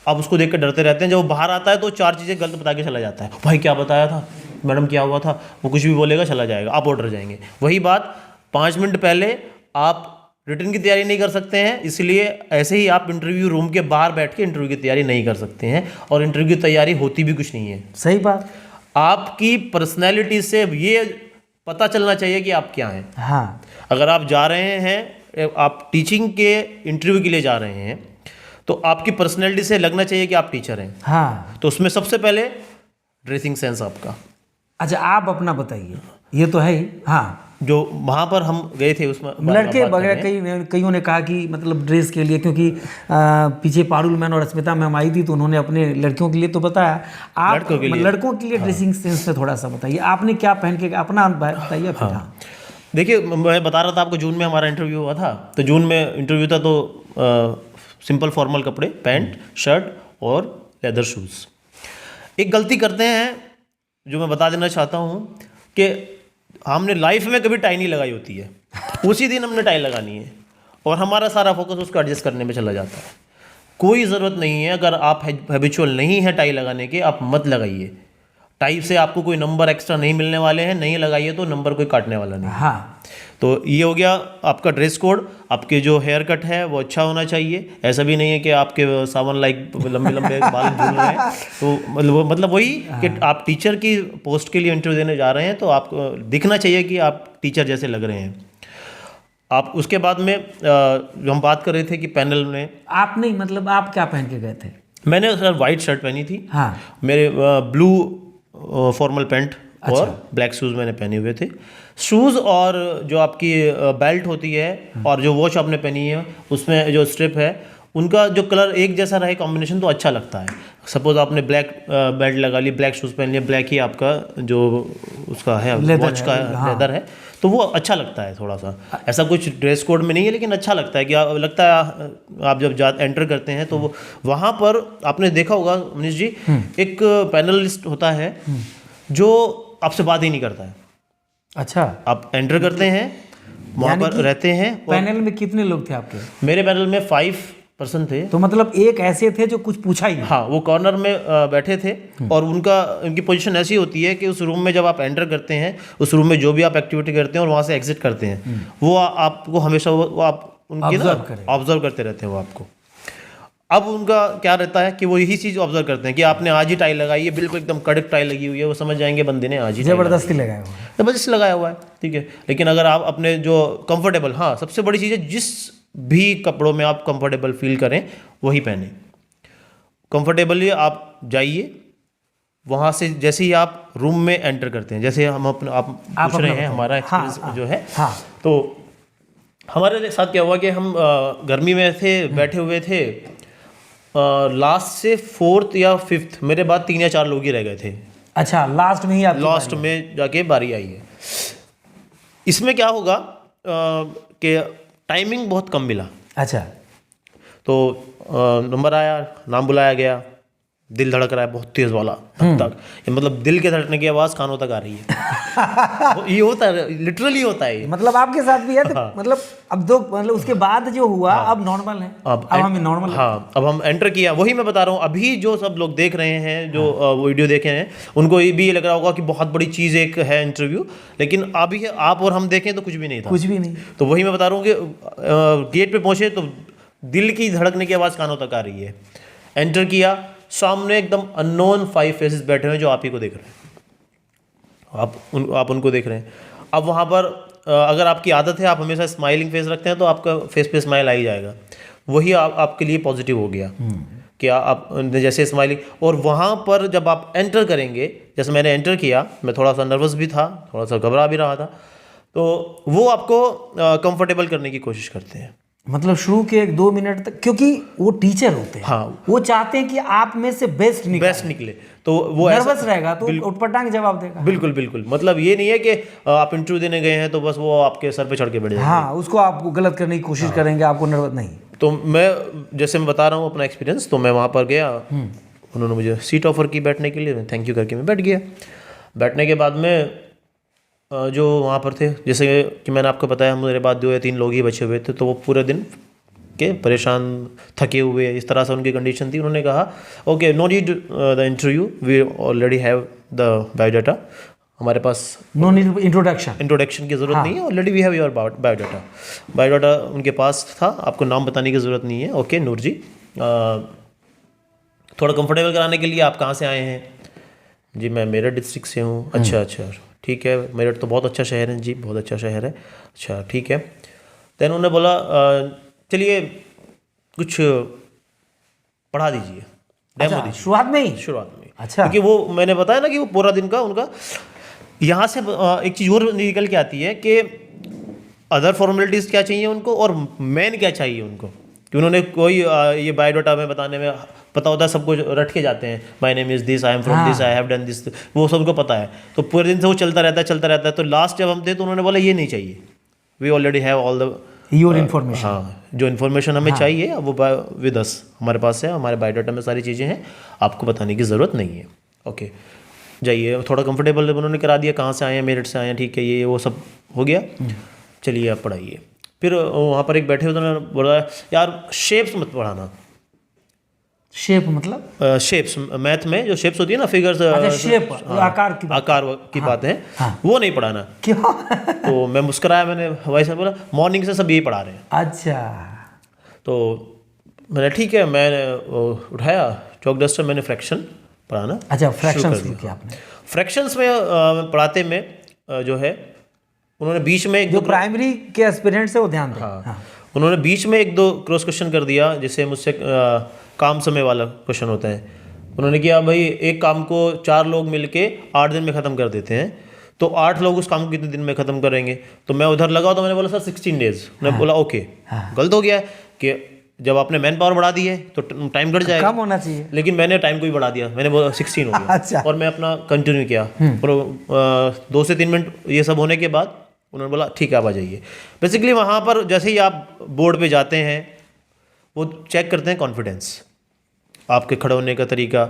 आप उसको देख कर डरते रहते हैं। जब वो बाहर आता है तो 4 चीज़ें गलत बता के चला जाता है, भाई क्या बताया था, मैडम क्या हुआ था, वो कुछ भी बोलेगा, चला जाएगा, आप और डर जाएंगे। वही बात 5 मिनट पहले आप रिटर्न की तैयारी नहीं कर सकते हैं, इसलिए ऐसे ही आप इंटरव्यू रूम के बाहर बैठ के इंटरव्यू की तैयारी नहीं कर सकते हैं, और इंटरव्यू की तैयारी होती भी कुछ नहीं है। सही बात। आपकी पर्सनैलिटी से ये पता चलना चाहिए कि आप क्या हैं। हाँ, अगर आप जा रहे हैं, आप टीचिंग के इंटरव्यू के लिए जा रहे हैं, तो आपकी पर्सनैलिटी से लगना चाहिए कि आप टीचर हैं। हाँ, तो उसमें सबसे पहले ड्रेसिंग सेंस आपका। अच्छा, आप अपना बताइए, ये तो है ही। हाँ, जो वहाँ पर हम गए थे उसमें लड़के वगैरह कईयों ने कहा कि मतलब ड्रेस के लिए, क्योंकि पीछे पारुल मैम और अस्मिता मैम आई थी तो उन्होंने अपने लड़कियों के लिए तो बताया, आप लड़कों के लिए ड्रेसिंग सेंस पे थोड़ा सा बताइए, आपने क्या पहन के अपना बताइए। हाँ, देखिए, मैं बता रहा था आपको, जून में हमारा इंटरव्यू हुआ था, तो जून में इंटरव्यू था, तो सिंपल फॉर्मल कपड़े, पैंट, शर्ट और लेदर शूज़। एक गलती करते हैं जो मैं बता देना चाहता हूँ कि हमने लाइफ में कभी टाई नहीं लगाई होती है, उसी दिन हमने टाई लगानी है, और हमारा सारा फोकस उसको एडजस्ट करने में चला जाता है। कोई ज़रूरत नहीं है, अगर आप हैबिचुअल नहीं है टाई लगाने के, आप मत लगाइए। टाई से आपको कोई नंबर एक्स्ट्रा नहीं मिलने वाले हैं, नहीं लगाइए तो नंबर कोई काटने वाला नहीं। हाँ, तो ये हो गया आपका ड्रेस कोड। आपके जो हेयर कट है वो अच्छा होना चाहिए। ऐसा भी नहीं है कि आपके सावन लाइक लंबे लंबे बाल झूल रहे हैं। तो मतलब वही कि आप टीचर की पोस्ट के लिए इंटरव्यू देने जा रहे हैं तो आपको दिखना चाहिए कि आप टीचर जैसे लग रहे हैं आप। उसके बाद में जो हम बात कर रहे थे कि पैनल में आप नहीं, मतलब आप क्या पहन के गए थे? मैंने सर वाइट शर्ट पहनी थी। हाँ, मेरे ब्लू फॉर्मल पैंट और ब्लैक शूज़ मैंने पहने हुए थे। शूज़ और जो आपकी बेल्ट होती है और जो वॉच आपने पहनी है उसमें जो स्ट्रिप है उनका जो कलर एक जैसा रहे कॉम्बिनेशन तो अच्छा लगता है। सपोज आपने ब्लैक बेल्ट लगा ली, ब्लैक शूज़ पहन लिया, ब्लैक ही आपका जो उसका है वॉच का लेदर है तो वो अच्छा लगता है थोड़ा सा। ऐसा कुछ ड्रेस कोड में नहीं है लेकिन अच्छा लगता है कि लगता है आप जब एंटर करते हैं तो वो वहाँ पर आपने देखा होगा मनीष जी, एक पैनलिस्ट होता है जो आपसे बात ही नहीं करता है। अच्छा, आप एंटर करते हैं वहाँ पर रहते हैं। पैनल में कितने लोग थे आपके? मेरे पैनल में 5 पर्सन थे। तो मतलब एक ऐसे थे जो कुछ पूछा ही नहीं? हाँ, वो कॉर्नर में बैठे थे और उनकी पोजीशन ऐसी होती है कि उस रूम में जब आप एंटर करते हैं, उस रूम में जो भी आप एक्टिविटी करते हैं और वहाँ से एग्जिट करते हैं वो आपको हमेशा वो आप उनकी ऑब्जर्व करते रहते हैं वो आपको। अब उनका क्या रहता है कि वो यही चीज़ ऑब्जर्व करते हैं कि आपने आज ही टाई लगाई है, बिल्कुल एकदम कड़क टाई लगी हुई है, वो समझ जाएंगे बंदे ने आज ही जबरदस्ती लगाया हुआ है। जबरदस्ती लगाया हुआ है, ठीक है। लेकिन अगर आप अपने जो कंफर्टेबल, हाँ सबसे बड़ी चीज़ है जिस भी कपड़ों में आप कंफर्टेबल फील करें वही पहने। कंफर्टेबली आप जाइए वहाँ से। जैसे ही आप रूम में एंटर करते हैं, जैसे हम अपने आप पूछ रहे हैं हमारा एक्सपीरियंस जो है, तो हमारे साथ क्या हुआ कि हम गर्मी में थे, बैठे हुए थे, लास्ट से 4th या 5th मेरे बाद 3 या 4 लोग ही रह गए थे। अच्छा, लास्ट में ही आप? लास्ट में जाके बारी आई है। इसमें क्या होगा कि टाइमिंग बहुत कम मिला। अच्छा, तो नंबर आया, नाम बुलाया गया, दिल धड़क रहा है बहुत तेज वाला तक, मतलब दिल के धड़कने की आवाज़ कानों तक आ रही है। ये होता है, लिटरली होता है ये। मतलब आपके साथ भी है तो मतलब अब दो, मतलब उसके बाद जो हुआ अब नॉर्मल है, अब हम नॉर्मल। हाँ, अब हम एंटर किया, वही मैं बता रहा हूँ। अभी जो सब लोग देख रहे हैं, जो वीडियो देखे हैं, उनको ये भी ये लग रहा होगा कि बहुत बड़ी चीज़ एक है इंटरव्यू, लेकिन अभी आप और हम देखें तो कुछ भी नहीं था, कुछ भी नहीं। तो वही मैं बता रहा हूँ कि गेट पे पहुँचे तो दिल की धड़कने की आवाज़ कानों तक आ रही है। एंटर किया, सामने एकदम अननोन 5 फेसेस बैठे हुए हैं जो आप ही को देख रहे हैं, आप उनको देख रहे हैं। अब वहाँ पर अगर आपकी आदत है, आप हमेशा स्माइलिंग फेस रखते हैं तो आपका फेस पे स्माइल आ ही जाएगा। वही आपके लिए पॉजिटिव हो गया कि आप जैसे स्माइलिंग। और वहाँ पर जब आप एंटर करेंगे, जैसे मैंने एंटर किया, मैं थोड़ा सा नर्वस भी था, थोड़ा सा घबरा भी रहा था, तो वो आपको कंफर्टेबल करने की कोशिश करते हैं। मतलब शुरू के 1-2 मिनट तक, क्योंकि वो टीचर होते हैं, हाँ, वो चाहते हैं कि आप में से बेस्ट निकले, तो वो नर्वस रहेगा तो उटपटांग जवाब देगा। बिल्कुल बिल्कुल, मतलब ये नहीं है कि आप इंटरव्यू देने गए हैं तो बस वो आपके सर पे चढ़ के बैठ जाएंगे। हाँ, उसको आप गलत करने की कोशिश करेंगे, आपको नर्वस नहीं। तो जैसे मैं बता रहा हूँ अपना एक्सपीरियंस, तो मैं वहाँ पर गया, उन्होंने मुझे सीट ऑफर की बैठने के लिए, थैंक यू करके मैं बैठ गया। बैठने के बाद में जो वहाँ पर थे, जैसे कि मैंने आपको बताया, मेरे बाद 2 या 3 लोग ही बचे हुए थे, तो वो पूरे दिन के परेशान, थके हुए, इस तरह से उनकी कंडीशन थी। उन्होंने कहा okay, no need the interview, we already have the biodata, हमारे पास नो नीड इंट्रोडक्शन की ज़रूरत नहीं है, already we have your biodata. Biodata उनके पास था, आपको नाम बताने की ज़रूरत नहीं है। ओके नूर जी, थोड़ा कंफर्टेबल कराने के लिए आप कहाँ से आए हैं? जी मैं मेरठ डिस्ट्रिक्ट से हूँ। अच्छा, ठीक है, मेरठ तो बहुत अच्छा शहर है जी, बहुत अच्छा शहर है। अच्छा ठीक है। देन उन्होंने बोला चलिए कुछ पढ़ा दीजिए, डेमो दीजिए। शुरुआत में ही? अच्छा, क्योंकि वो मैंने बताया ना कि वो पूरा दिन का उनका, यहाँ से एक चीज़ और निकल के आती है कि अदर फॉर्मेलिटीज़ क्या चाहिए उनको और मेन क्या चाहिए उनको। कि उन्होंने कोई ये बायोडाटा में बताने में पता होता है, सब कुछ रट के जाते हैं, my name is this, I am from this, I have done this, वो सबको पता है, तो पूरे दिन से वो चलता रहता है। तो लास्ट जब हम थे तो उन्होंने बोला ये नहीं चाहिए, we already have all the your information. हाँ, जो इन्फॉर्मेशन हमें चाहिए वो विद अस, हमारे पास है, हमारे बायोडाटा में सारी चीज़ें हैं, आपको बताने की ज़रूरत नहीं है। ओके जाइए, थोड़ा कंफर्टेबल उन्होंने करा दिया, कहाँ से आए हैं, मेरठ से आए हैं, ठीक है, ये वो सब हो गया, चलिए आप पढ़ाइए। फिर वहाँ पर एक बैठे हुए उन्होंने बोला यार शेप्स मत पढ़ाना, शेप मतलब शेप्स, मैथ में जो शेप्स होती है ना, फिगर्स, अच्छा शेप, आकार की बात। आकार की बात है, वो नहीं पढ़ाना। क्यों? तो मैं मुस्कुराया, मैंने भाई साहब बोला मॉर्निंग से सब यही पढ़ा रहे हैं। अच्छा तो मैंने ठीक है, मैंने उठाया चौक डस्टर, मैंने फ्रैक्शन पढ़ाना। अच्छा फ्रैक्शन शुरू किया आपने। फ्रैक्शंस में पढ़ाते में जो है, उन्होंने बीच में एक जो दो प्राइमरी के एस्पिरेंट्स है वो ध्यान दें। हाँ, उन्होंने बीच में एक दो क्रॉस क्वेश्चन कर दिया, जिससे मुझसे काम समय वाला क्वेश्चन होता है। उन्होंने किया भाई एक काम को 4 लोग मिलके 8 दिन में ख़त्म कर देते हैं, तो 8 लोग उस काम को कितने दिन में ख़त्म करेंगे? तो मैं उधर लगा, तो मैंने बोला सर 16 डेज। मैंने बोला ओके, गलत हो गया है कि जब आपने मैन पावर बढ़ा दी है तो टाइम घट जाएगा, कम होना चाहिए। लेकिन मैंने टाइम को भी बढ़ा दिया, मैंने बोला 16 हो गया। अच्छा। और मैं अपना कंटिन्यू किया, और 2 से 3 मिनट ये सब होने के बाद उन्होंने बोला ठीक है आप आ जाइए। बेसिकली वहाँ पर जैसे ही आप बोर्ड पे जाते हैं, वो चेक करते हैं कॉन्फिडेंस, आपके खड़े होने का तरीका,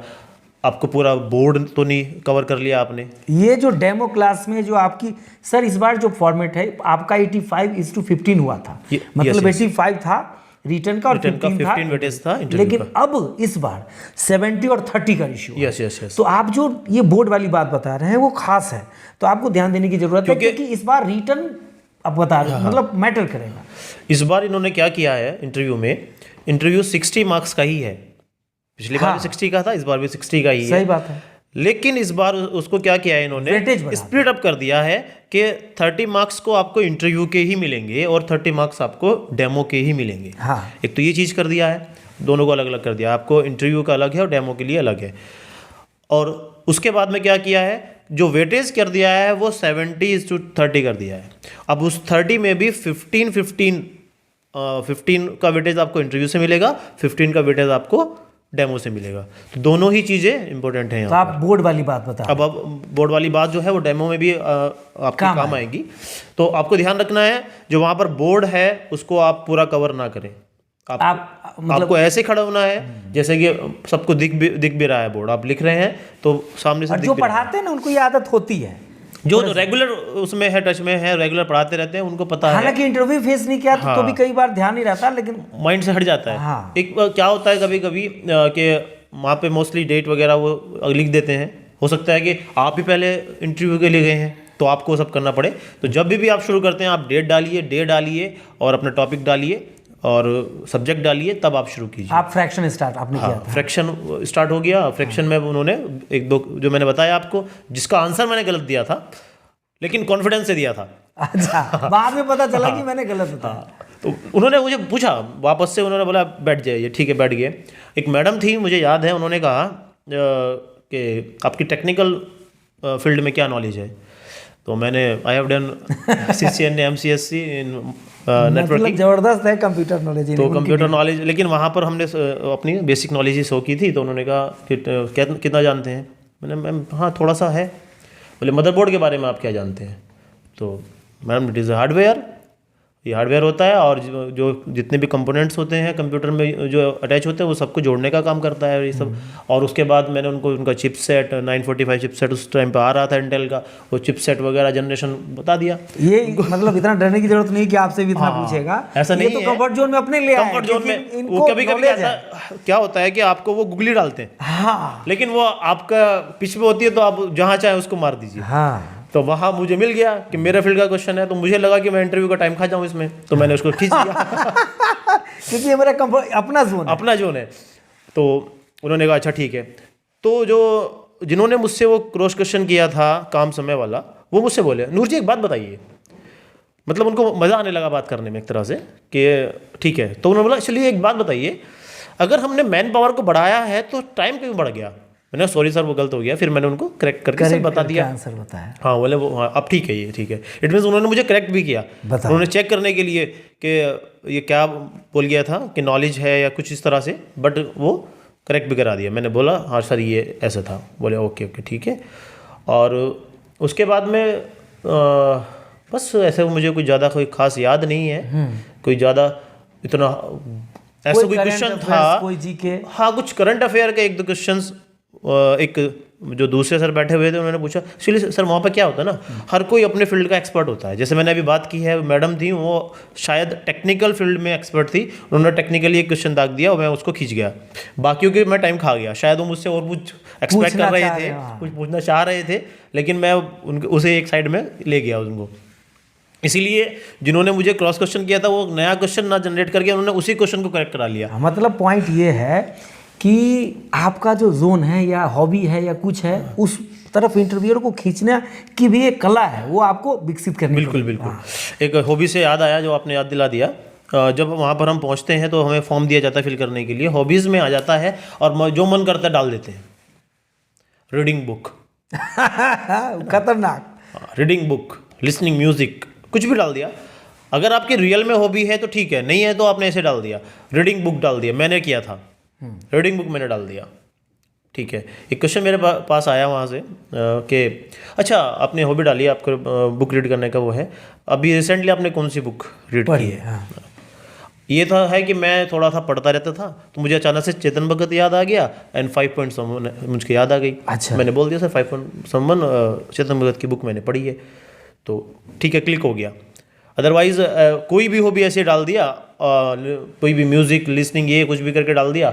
आपको पूरा बोर्ड तो नहीं कवर कर लिया आपने। ये जो डेमो क्लास में जो आपकी सर इस बार जो फॉर्मेट है आपका 85:15 हुआ था, मतलब 85 था रिटर्न का और 15 वेटेज था इंटरव्यू लेकिन अब इस बार 70 और 30 का रेशियो। Yes yes yes. तो आप जो ये बोर्ड वाली बात बता रहे हैं वो खास है, तो आपको ध्यान देने की जरूरत है, क्योंकि इस बार रिटर्न आप बता रहे हैं मतलब मैटर करेगा। इस बार इन्होंने क्या किया है इंटरव्यू में, इंटरव्यू 60 मार्क्स का ही है। पिछली बार भी 60 का था, इस बार भी 60 का ही है। सही बात है। लेकिन इस बार उसको क्या किया है इन्होंने, स्प्लिट अप कर दिया है कि 30 मार्क्स को आपको इंटरव्यू के ही मिलेंगे और 30 मार्क्स आपको डेमो के ही मिलेंगे। हाँ। एक तो ये चीज़ कर दिया है, दोनों को अलग अलग कर दिया, आपको इंटरव्यू का अलग है और डेमो के लिए अलग है। और उसके बाद में क्या किया है, जो वेटेज कर दिया है वो 70:30 कर दिया है। अब उस 30 में भी 15 का वेटेज आपको इंटरव्यू से मिलेगा, 15 का वेटेज आपको डेमो से मिलेगा। तो दोनों ही चीज़ें इंपॉर्टेंट हैं। तो आप बोर्ड वाली बात बता। अब बोर्ड वाली बात जो है वो डेमो में भी आपके काम आएगी। तो आपको ध्यान रखना है, जो वहाँ पर बोर्ड है उसको आप पूरा कवर ना करें। आपको ऐसे खड़ा होना है जैसे कि सबको दिख भी रहा है बोर्ड, आप लिख रहे हैं तो सामने से जो पढ़ाते हैं ना उनको ये आदत होती है, जो रेगुलर उसमें है, टच में है, रेगुलर पढ़ाते रहते हैं, उनको पता है। हालांकि इंटरव्यू फेस नहीं किया तो भी कई बार ध्यान नहीं रहता, लेकिन माइंड से हट जाता है। हाँ। एक क्या होता है कभी कभी कि वहाँ पे मोस्टली डेट वगैरह वो लिख देते हैं, हो सकता है कि आप ही पहले इंटरव्यू के लिए गए हैं तो आपको सब करना पड़े। तो जब भी आप शुरू करते हैं आप डेट डालिए और अपना टॉपिक डालिए और सब्जेक्ट डालिए, तब आप शुरू कीजिए। आप फ्रैक्शन स्टार्ट आपने किया था। फ्रैक्शन स्टार्ट हो गया। फ्रैक्शन में उन्होंने एक दो जो मैंने बताया आपको, जिसका आंसर मैंने गलत दिया था लेकिन कॉन्फिडेंस से दिया था। अच्छा, बाद में पता चला कि मैंने गलत बताया। तो उन्होंने मुझे पूछा वापस से, उन्होंने बोला बैठ जाइए। ठीक है, बैठ गए। एक मैडम थी, मुझे याद है, उन्होंने कहा कि आपकी टेक्निकल फील्ड में क्या नॉलेज है? तो मैंने I have done CCNA MCSC in networking. जबरदस्त है कंप्यूटर नॉलेज। तो कंप्यूटर नॉलेज, लेकिन वहाँ पर हमने अपनी बेसिक नॉलेज ही शो की थी। तो उन्होंने कहा कि कितना जानते हैं? मैंने मैम हाँ थोड़ा सा है। बोले मदरबोर्ड के बारे में आप क्या जानते हैं? तो मैम इट इज़ हार्डवेयर, ये हार्डवेयर होता है और जो जितने भी कंपोनेंट्स होते हैं कंप्यूटर में जो अटैच होते हैं वो सबको जोड़ने का काम करता है ये सब। और उसके बाद मैंने उनको उनका चिपसेट 945 चिपसेट उस टाइम पे आ रहा था इंटेल का, वो चिपसेट वगैरह जनरेशन बता दिया। ये मतलब इतना डरने की जरूरत नहीं कि आपसे भी इतना पूछेगा, ऐसा नहीं है। कंफर्ट जोन में अपने ले आए, कंफर्ट जोन में वो कभी-कभी क्या होता है कि आपको वो गुगली डालते हैं, हाँ, लेकिन वो आपका पिच पे होती है तो आप जहाँ चाहे उसको मार दीजिए। हाँ। तो वहाँ मुझे मिल गया कि मेरे फील्ड का क्वेश्चन है, तो मुझे लगा कि मैं इंटरव्यू का टाइम खा जाऊँ इसमें, तो मैंने उसको खींच दिया क्योंकि ये मेरा अपना जोन है। तो उन्होंने कहा अच्छा ठीक है। तो जिन्होंने मुझसे वो क्रॉस क्वेश्चन किया था काम समय वाला, वो मुझसे बोले नूर जी एक बात बताइए। मतलब उनको मज़ा आने लगा बात करने में एक तरह से कि ठीक है। तो उन्होंने बोला चलिए एक बात बताइए, अगर हमने मैन पावर को बढ़ाया है तो टाइम क्यों बढ़ गया? मैंने सॉरी सर वो गलत हो गया। फिर मैंने उनको करेक्ट करके सब बता दिया, आंसर बताया। हाँ बोले वो हाँ अब ठीक है, ये ठीक है। इट मीन्स उन्होंने मुझे करेक्ट भी किया। उन्होंने चेक करने के लिए कि ये क्या बोल गया था कि नॉलेज है या कुछ इस तरह से, बट वो करेक्ट भी करा दिया। मैंने बोला हाँ सर ये ऐसा था। बोले ओके ओके ठीक है। और उसके बाद में बस ऐसे मुझे कोई ज़्यादा कोई खास याद नहीं है, कोई ज़्यादा इतना ऐसा कोई क्वेश्चन था, कोई जीके, हाँ कुछ करंट अफेयर के एक दो क्वेश्चंस एक जो दूसरे सर बैठे हुए थे उन्होंने पूछा एक्चुअली सर वहाँ पर क्या होता है ना, हर कोई अपने फील्ड का एक्सपर्ट होता है। जैसे मैंने अभी बात की है, मैडम थी वो शायद टेक्निकल फील्ड में एक्सपर्ट थी, उन्होंने टेक्निकली एक क्वेश्चन दाग दिया और मैं उसको खींच गया, बाकियों के मैं टाइम खा गया। शायद वो मुझसे और कुछ एक्सपेक्ट कर रहे थे, कुछ पूछना चाह रहे थे, लेकिन मैं उनके उसे एक साइड में ले गया उनको। इसीलिए जिन्होंने मुझे क्रॉस क्वेश्चन किया था वो नया क्वेश्चन ना जनरेट करके उन्होंने उसी क्वेश्चन को करेक्ट करा लिया। मतलब पॉइंट ये है कि आपका जो जोन है या हॉबी है या कुछ है, उस तरफ इंटरव्यूअर को खींचने की भी एक कला है, वो आपको विकसित करनी। बिल्कुल बिल्कुल। एक हॉबी से याद आया, जो आपने याद दिला दिया। जब वहाँ पर हम पहुँचते हैं तो हमें फॉर्म दिया जाता है फिल करने के लिए, हॉबीज़ में आ जाता है और जो मन करता है डाल देते हैं। रीडिंग बुक खतरनाक, रीडिंग बुक, लिसनिंग म्यूजिक, कुछ भी डाल दिया। अगर आपकी रियल में हॉबी है तो ठीक है, नहीं है तो आपने ऐसे डाल दिया। रीडिंग बुक डाल दिया, मैंने किया था, रीडिंग बुक मैंने डाल दिया, ठीक है। एक क्वेश्चन मेरे पास आया वहाँ से कि अच्छा आपने हॉबी डाली, आपको बुक रीड करने का वो है, अभी रिसेंटली आपने कौन सी बुक रीड की है? हाँ। ये था है कि मैं थोड़ा सा पढ़ता रहता था, तो मुझे अचानक से चेतन भगत याद आ गया एंड 5 पॉइंट समवन मुझे याद आ गई। अच्छा। मैंने बोल दिया sir 5 point someone Chetan Bhagat की बुक मैंने पढ़ी है, तो ठीक है, क्लिक हो गया। अदरवाइज कोई भी हो भी ऐसे डाल दिया, कोई भी म्यूजिक, लिसनिंग, ये कुछ भी करके डाल दिया,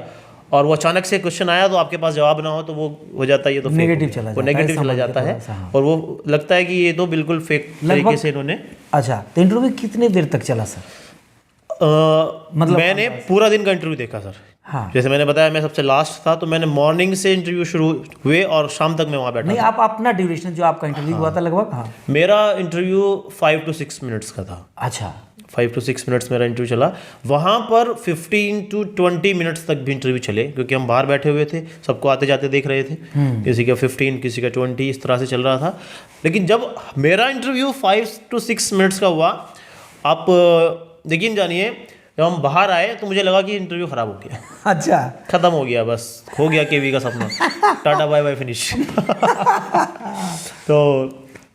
और वो अचानक से क्वेश्चन आया तो आपके पास जवाब ना हो तो वो हो जाता है, ये तो नेगेटिव चला जाता है, नेगेटिव चला जाता है, और वो लगता है कि ये तो बिल्कुल फेक तरीके से इन्होंने। अच्छा, तो इंटरव्यू कितने देर तक चला सर? मतलब मैंने पूरा दिन का इंटरव्यू देखा सर। हाँ। जैसे मैंने बताया मैं सबसे लास्ट था, तो मैंने मॉर्निंग से इंटरव्यू शुरू हुए और शाम तक मैं वहाँ बैठा नहीं, था। आप अपना ड्यूरेशन जो आपका इंटरव्यू हुआ था लगभग? हाँ। मेरा इंटरव्यू 5 to 6 मिनट्स का था। अच्छा, 5 to 6 मिनट्स मेरा इंटरव्यू चला। वहाँ पर 15 to 20 मिनट्स तक भी इंटरव्यू चले, क्योंकि हम बाहर बैठे हुए थे, सबको आते जाते देख रहे थे, किसी का 15, किसी का 20, इस तरह से चल रहा था। लेकिन जब मेरा इंटरव्यू 5 to 6 मिनट्स का हुआ, आप यकीन जानिए, जब हम बाहर आए तो मुझे लगा कि इंटरव्यू खराब हो गया। अच्छा, खत्म हो गया, बस हो गया केवी का सपना, टाटा बाय बाय फिनिश। तो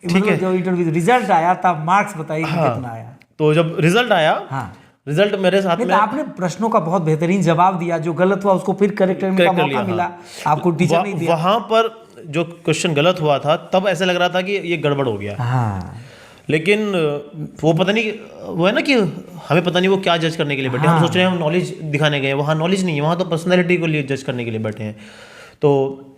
ठीक है, जो इंटरव्यू रिजल्ट आया तब मार्क्स बताइए कि कितना आया? तो जब रिजल्ट आया, हाँ, रिजल्ट मेरे साथ में, आपने प्रश्नों का बहुत बेहतरीन जवाब दिया, जो गलत हुआ उसको फिर करेक्ट करने का मौका मिला, आपको टीचर नहीं दिया। वहां पर जो क्वेश्चन गलत हुआ था तब ऐसा लग रहा था कि ये गड़बड़ हो गया। हाँ, लेकिन वो पता नहीं, वो है ना कि हमें पता नहीं वो क्या जज करने के लिए बैठे हैं। हम सोच रहे हैं हम नॉलेज दिखाने गए, वहाँ नॉलेज नहीं है, वहाँ तो पर्सनैलिटी को लिए जज करने के लिए बैठे हैं। तो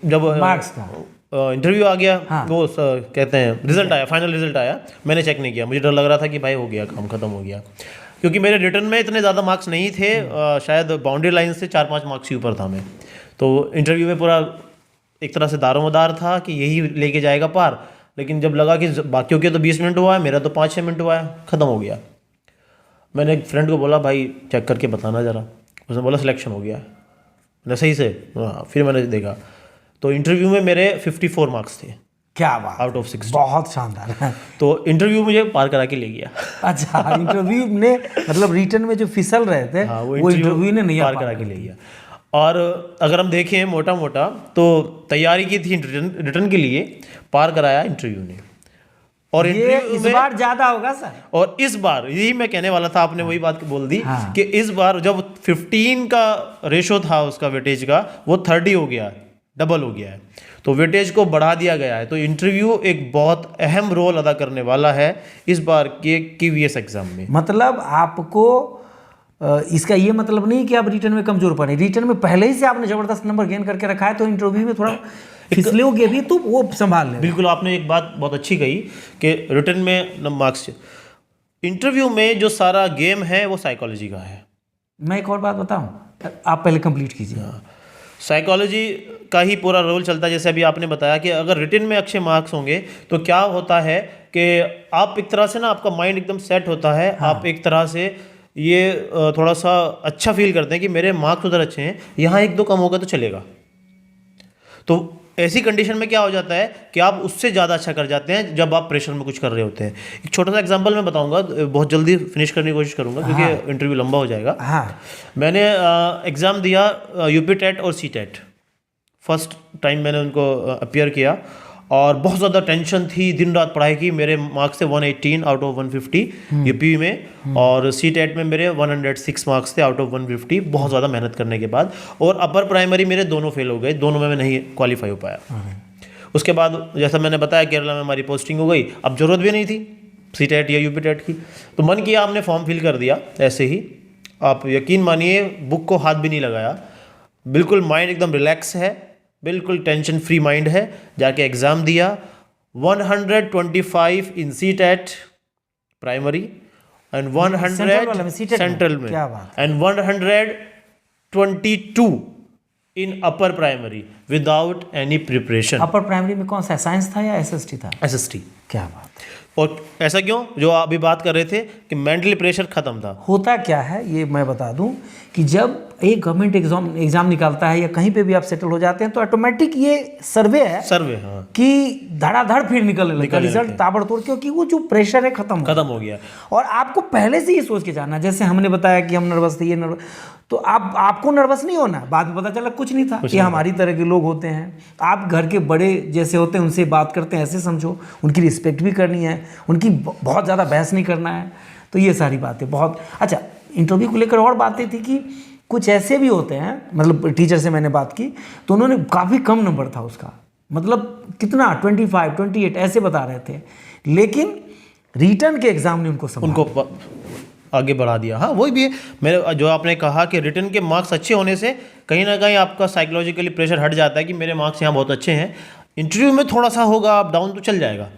जब मार्क्स का इंटरव्यू आ गया, वो कहते हैं रिजल्ट आया, फाइनल रिजल्ट आया, मैंने चेक नहीं किया, मुझे डर लग रहा था कि भाई हो गया, काम खत्म हो गया, क्योंकि मेरे रिटर्न में इतने ज़्यादा मार्क्स नहीं थे, शायद बाउंड्री लाइन से 4-5 मार्क्स ही ऊपर था मैं। तो इंटरव्यू में पूरा एक तरह से दारोमदार था कि यही लेके जाएगा पार, लेकिन जब लगा कि बाकियों के तो 20 मिनट हुआ है, मेरा तो 5-6 मिनट हुआ है, ख़त्म हो गया। मैंने एक फ्रेंड को बोला भाई चेक करके बताना ज़रा, उसने बोला सिलेक्शन हो गया। मैंने सही से, हाँ, फिर मैंने देखा तो इंटरव्यू में मेरे 54 मार्क्स थे। क्या बात, आउट ऑफ 60। बहुत शानदार। तो इंटरव्यू मुझे पार करा के ले गया। अच्छा, इंटरव्यू ने मतलब रिटर्न में जो फिसल रहे थे, हाँ, वो इंटरव्यू ने नहीं पार करा के ले गया। और अगर हम देखें मोटा मोटा तो तैयारी की थी रिटर्न के लिए, पार कराया इंटरव्यू ने। और ये इस बार ज्यादा होगा सर। और इस बार यही मैं कहने वाला था, आपने वही बात बोल दी। हाँ। कि इस बार जब 15 का रेशो था उसका वेटेज का, वो 30 हो गया, डबल हो गया है, तो वेटेज को बढ़ा दिया गया है। तो इंटरव्यू एक बहुत अहम रोल अदा करने वाला है इस बार के KVS एग्जाम में। मतलब आपको इसका ये मतलब नहीं कि आप रिटर्न में कमजोर पड़े, रिटर्न में पहले ही से आपने जबरदस्त नंबर गेन करके रखा है, तो इंटरव्यू में थोड़ा फिसलोगे भी तो वो संभाल लें। बिल्कुल, आपने एक बात बहुत अच्छी कही कि रिटर्न में मार्क्स, इंटरव्यू में जो सारा गेम है वो साइकोलॉजी का है। मैं एक और बात बताऊं, आप पहले कंप्लीट कीजिए। साइकोलॉजी का ही पूरा रोल चलता है। जैसे अभी आपने बताया कि अगर रिटन में अच्छे मार्क्स होंगे तो क्या होता है कि आप एक तरह से ना, आपका माइंड एकदम सेट होता है। हाँ। आप एक तरह से ये थोड़ा सा अच्छा फील करते हैं कि मेरे मार्क्स उधर अच्छे हैं, यहाँ 1-2 कम होगा तो चलेगा। तो ऐसी कंडीशन में क्या हो जाता है कि आप उससे ज़्यादा अच्छा कर जाते हैं जब आप प्रेशर में कुछ कर रहे होते हैं। एक छोटा सा एग्जांपल मैं बताऊंगा, बहुत जल्दी फिनिश करने की कोशिश करूंगा क्योंकि इंटरव्यू लंबा हो जाएगा। हाँ। मैंने एग्ज़ाम दिया UP टेट और C टेट, फर्स्ट टाइम मैंने उनको अपीयर किया और बहुत ज़्यादा टेंशन थी, दिन रात पढ़ाई की। मेरे मार्क्स थे 118 आउट ऑफ 150 UP में, और C टेट में मेरे 106 मार्क्स थे आउट ऑफ 150, बहुत ज़्यादा मेहनत करने के बाद। और अपर प्राइमरी मेरे दोनों फेल हो गए, दोनों में मैं नहीं क्वालिफाई हो पाया। उसके बाद जैसा मैंने बताया केरला में हमारी पोस्टिंग हो गई, अब ज़रूरत भी नहीं थी CTET या UPTET की, तो मन किया हमने फॉर्म फिल कर दिया ऐसे ही। आप यकीन मानिए बुक को हाथ भी नहीं लगाया, बिल्कुल माइंड एकदम रिलैक्स है, बिल्कुल टेंशन फ्री माइंड है। जाके एग्ज़ाम दिया, 125 इन CTET प्राइमरी एंड 100 सेंट्रल वाला में, CTET सेंट्रल में, क्या बात and 122 in upper primary without any preparation. Upper primary में कौन सा साइंस था या SST था? SST। क्या बात। और ऐसा क्यों, जो अभी बात कर रहे थे कि मेंटली प्रेशर खत्म था। होता क्या है ये मैं बता दूं कि जब एक गवर्नमेंट एग्जाम निकालता है या कहीं पे भी आप सेटल हो जाते हैं तो ऑटोमेटिक ये सर्वे है हाँ कि धड़ाधड़ फिर निकलने लगता रिजल्ट ताबड़तोड़, क्योंकि वो जो प्रेशर है खत्म हो गया। और आपको पहले से ये सोच के जाना, जैसे हमने बताया कि हम नर्वस थे, ये नर्वस, तो आपको नर्वस नहीं होना। बाद में पता चला कुछ नहीं था, ये हमारी तरह के लोग होते हैं। आप घर के बड़े जैसे होते हैं उनसे बात करते हैं ऐसे समझो, उनकी रिस्पेक्ट भी करनी है, उनकी बहुत ज़्यादा बहस नहीं करना है। तो ये सारी बातें बहुत अच्छा। इंटरव्यू को लेकर और बातें थी कि कुछ ऐसे भी होते हैं, मतलब टीचर से मैंने बात की तो उन्होंने काफ़ी कम नंबर था उसका, मतलब कितना 25, 28 ऐसे बता रहे थे, लेकिन रिटर्न के एग्जाम ने उनको आगे बढ़ा दिया। हाँ वही भी है, मेरे जो आपने कहा कि रिटर्न के मार्क्स अच्छे होने से कहीं ना कहीं आपका साइकोलॉजिकली प्रेशर हट जाता है कि मेरे मार्क्स यहाँ बहुत अच्छे हैं। इंटरव्यू में थोड़ा सा होगा अप डाउन तो चल जाएगा,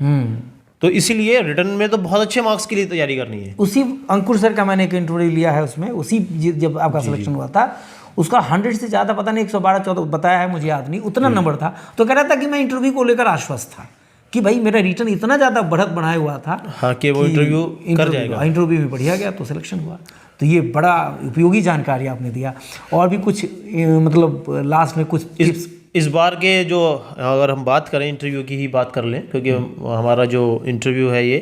तो इसीलिए रिटर्न में तो बहुत अच्छे मार्क्स के लिए तैयारी करनी है। उसी अंकुर सर का मैंने एक इंटरव्यू लिया है, उसमें उसी जब आपका सिलेक्शन हुआ था उसका 100 से ज़्यादा पता नहीं 112-14 बताया है, मुझे याद नहीं उतना नंबर था। तो कह रहा था कि मैं इंटरव्यू को लेकर आश्वस्त था कि भाई मेरा रिटर्न इतना ज़्यादा बढ़त बढ़ाया हुआ था, हाँ, कि वो इंटरव्यू कर जाएगा। इंटरव्यू में बढ़िया गया तो सिलेक्शन हुआ। तो ये बड़ा उपयोगी जानकारी आपने दिया। और भी कुछ मतलब लास्ट में कुछ टिप्स इस बार के जो, अगर हम बात करें इंटरव्यू की ही बात कर लें, क्योंकि हमारा जो इंटरव्यू है ये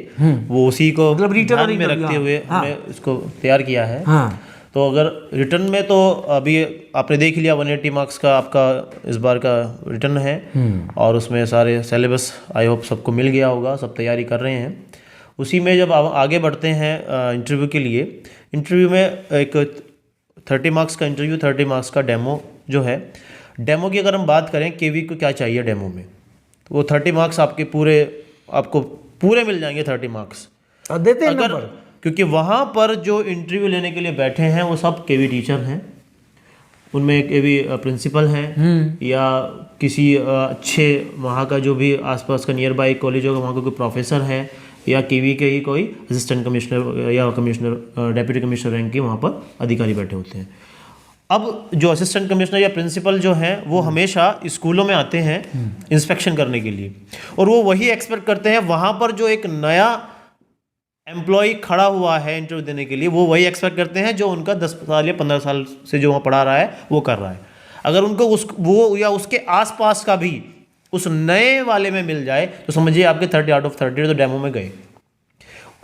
वो उसी को मतलब ध्यान में रखते हुए हमने इसको तैयार किया है। तो अगर रिटर्न में तो अभी आपने देख लिया 180 मार्क्स का आपका इस बार का रिटर्न है, और उसमें सारे सिलेबस आई होप सबको मिल गया होगा, सब तैयारी कर रहे हैं। उसी में जब आप आगे बढ़ते हैं इंटरव्यू के लिए, इंटरव्यू में एक 30 मार्क्स का इंटरव्यू, 30 मार्क्स का डेमो जो है। डेमो की अगर हम बात करें केवी को क्या चाहिए डेमो में, तो वो 30 मार्क्स आपको पूरे मिल जाएंगे 30 मार्क्स देते हैं अगर नंबर। क्योंकि वहाँ पर जो इंटरव्यू लेने के लिए बैठे हैं वो सब केवी टीचर हैं, उनमें केवी प्रिंसिपल हैं या किसी अच्छे वहाँ का जो भी आसपास का नियर बाई कॉलेज होगा वहाँ का कोई प्रोफेसर है, या केवी के ही कोई असिस्टेंट कमिश्नर या कमिश्नर डेप्यूटी कमिश्नर रैंक के वहाँ पर अधिकारी बैठे होते हैं। अब जो असिस्टेंट कमिश्नर या प्रिंसिपल जो हैं वो हमेशा स्कूलों में आते हैं इंस्पेक्शन करने के लिए, और वो वही एक्सपेक्ट करते हैं वहाँ पर जो एक नया एम्प्लॉय खड़ा हुआ है इंटरव्यू देने के लिए, वो वही एक्सपेक्ट करते हैं जो उनका 10 साल या 15 साल से जो वहाँ पढ़ा रहा है वो कर रहा है। अगर उनको वो या उसके आसपास का भी उस नए वाले में मिल जाए तो समझिए आपके 30 आउट ऑफ 30 तो डेमो में गए।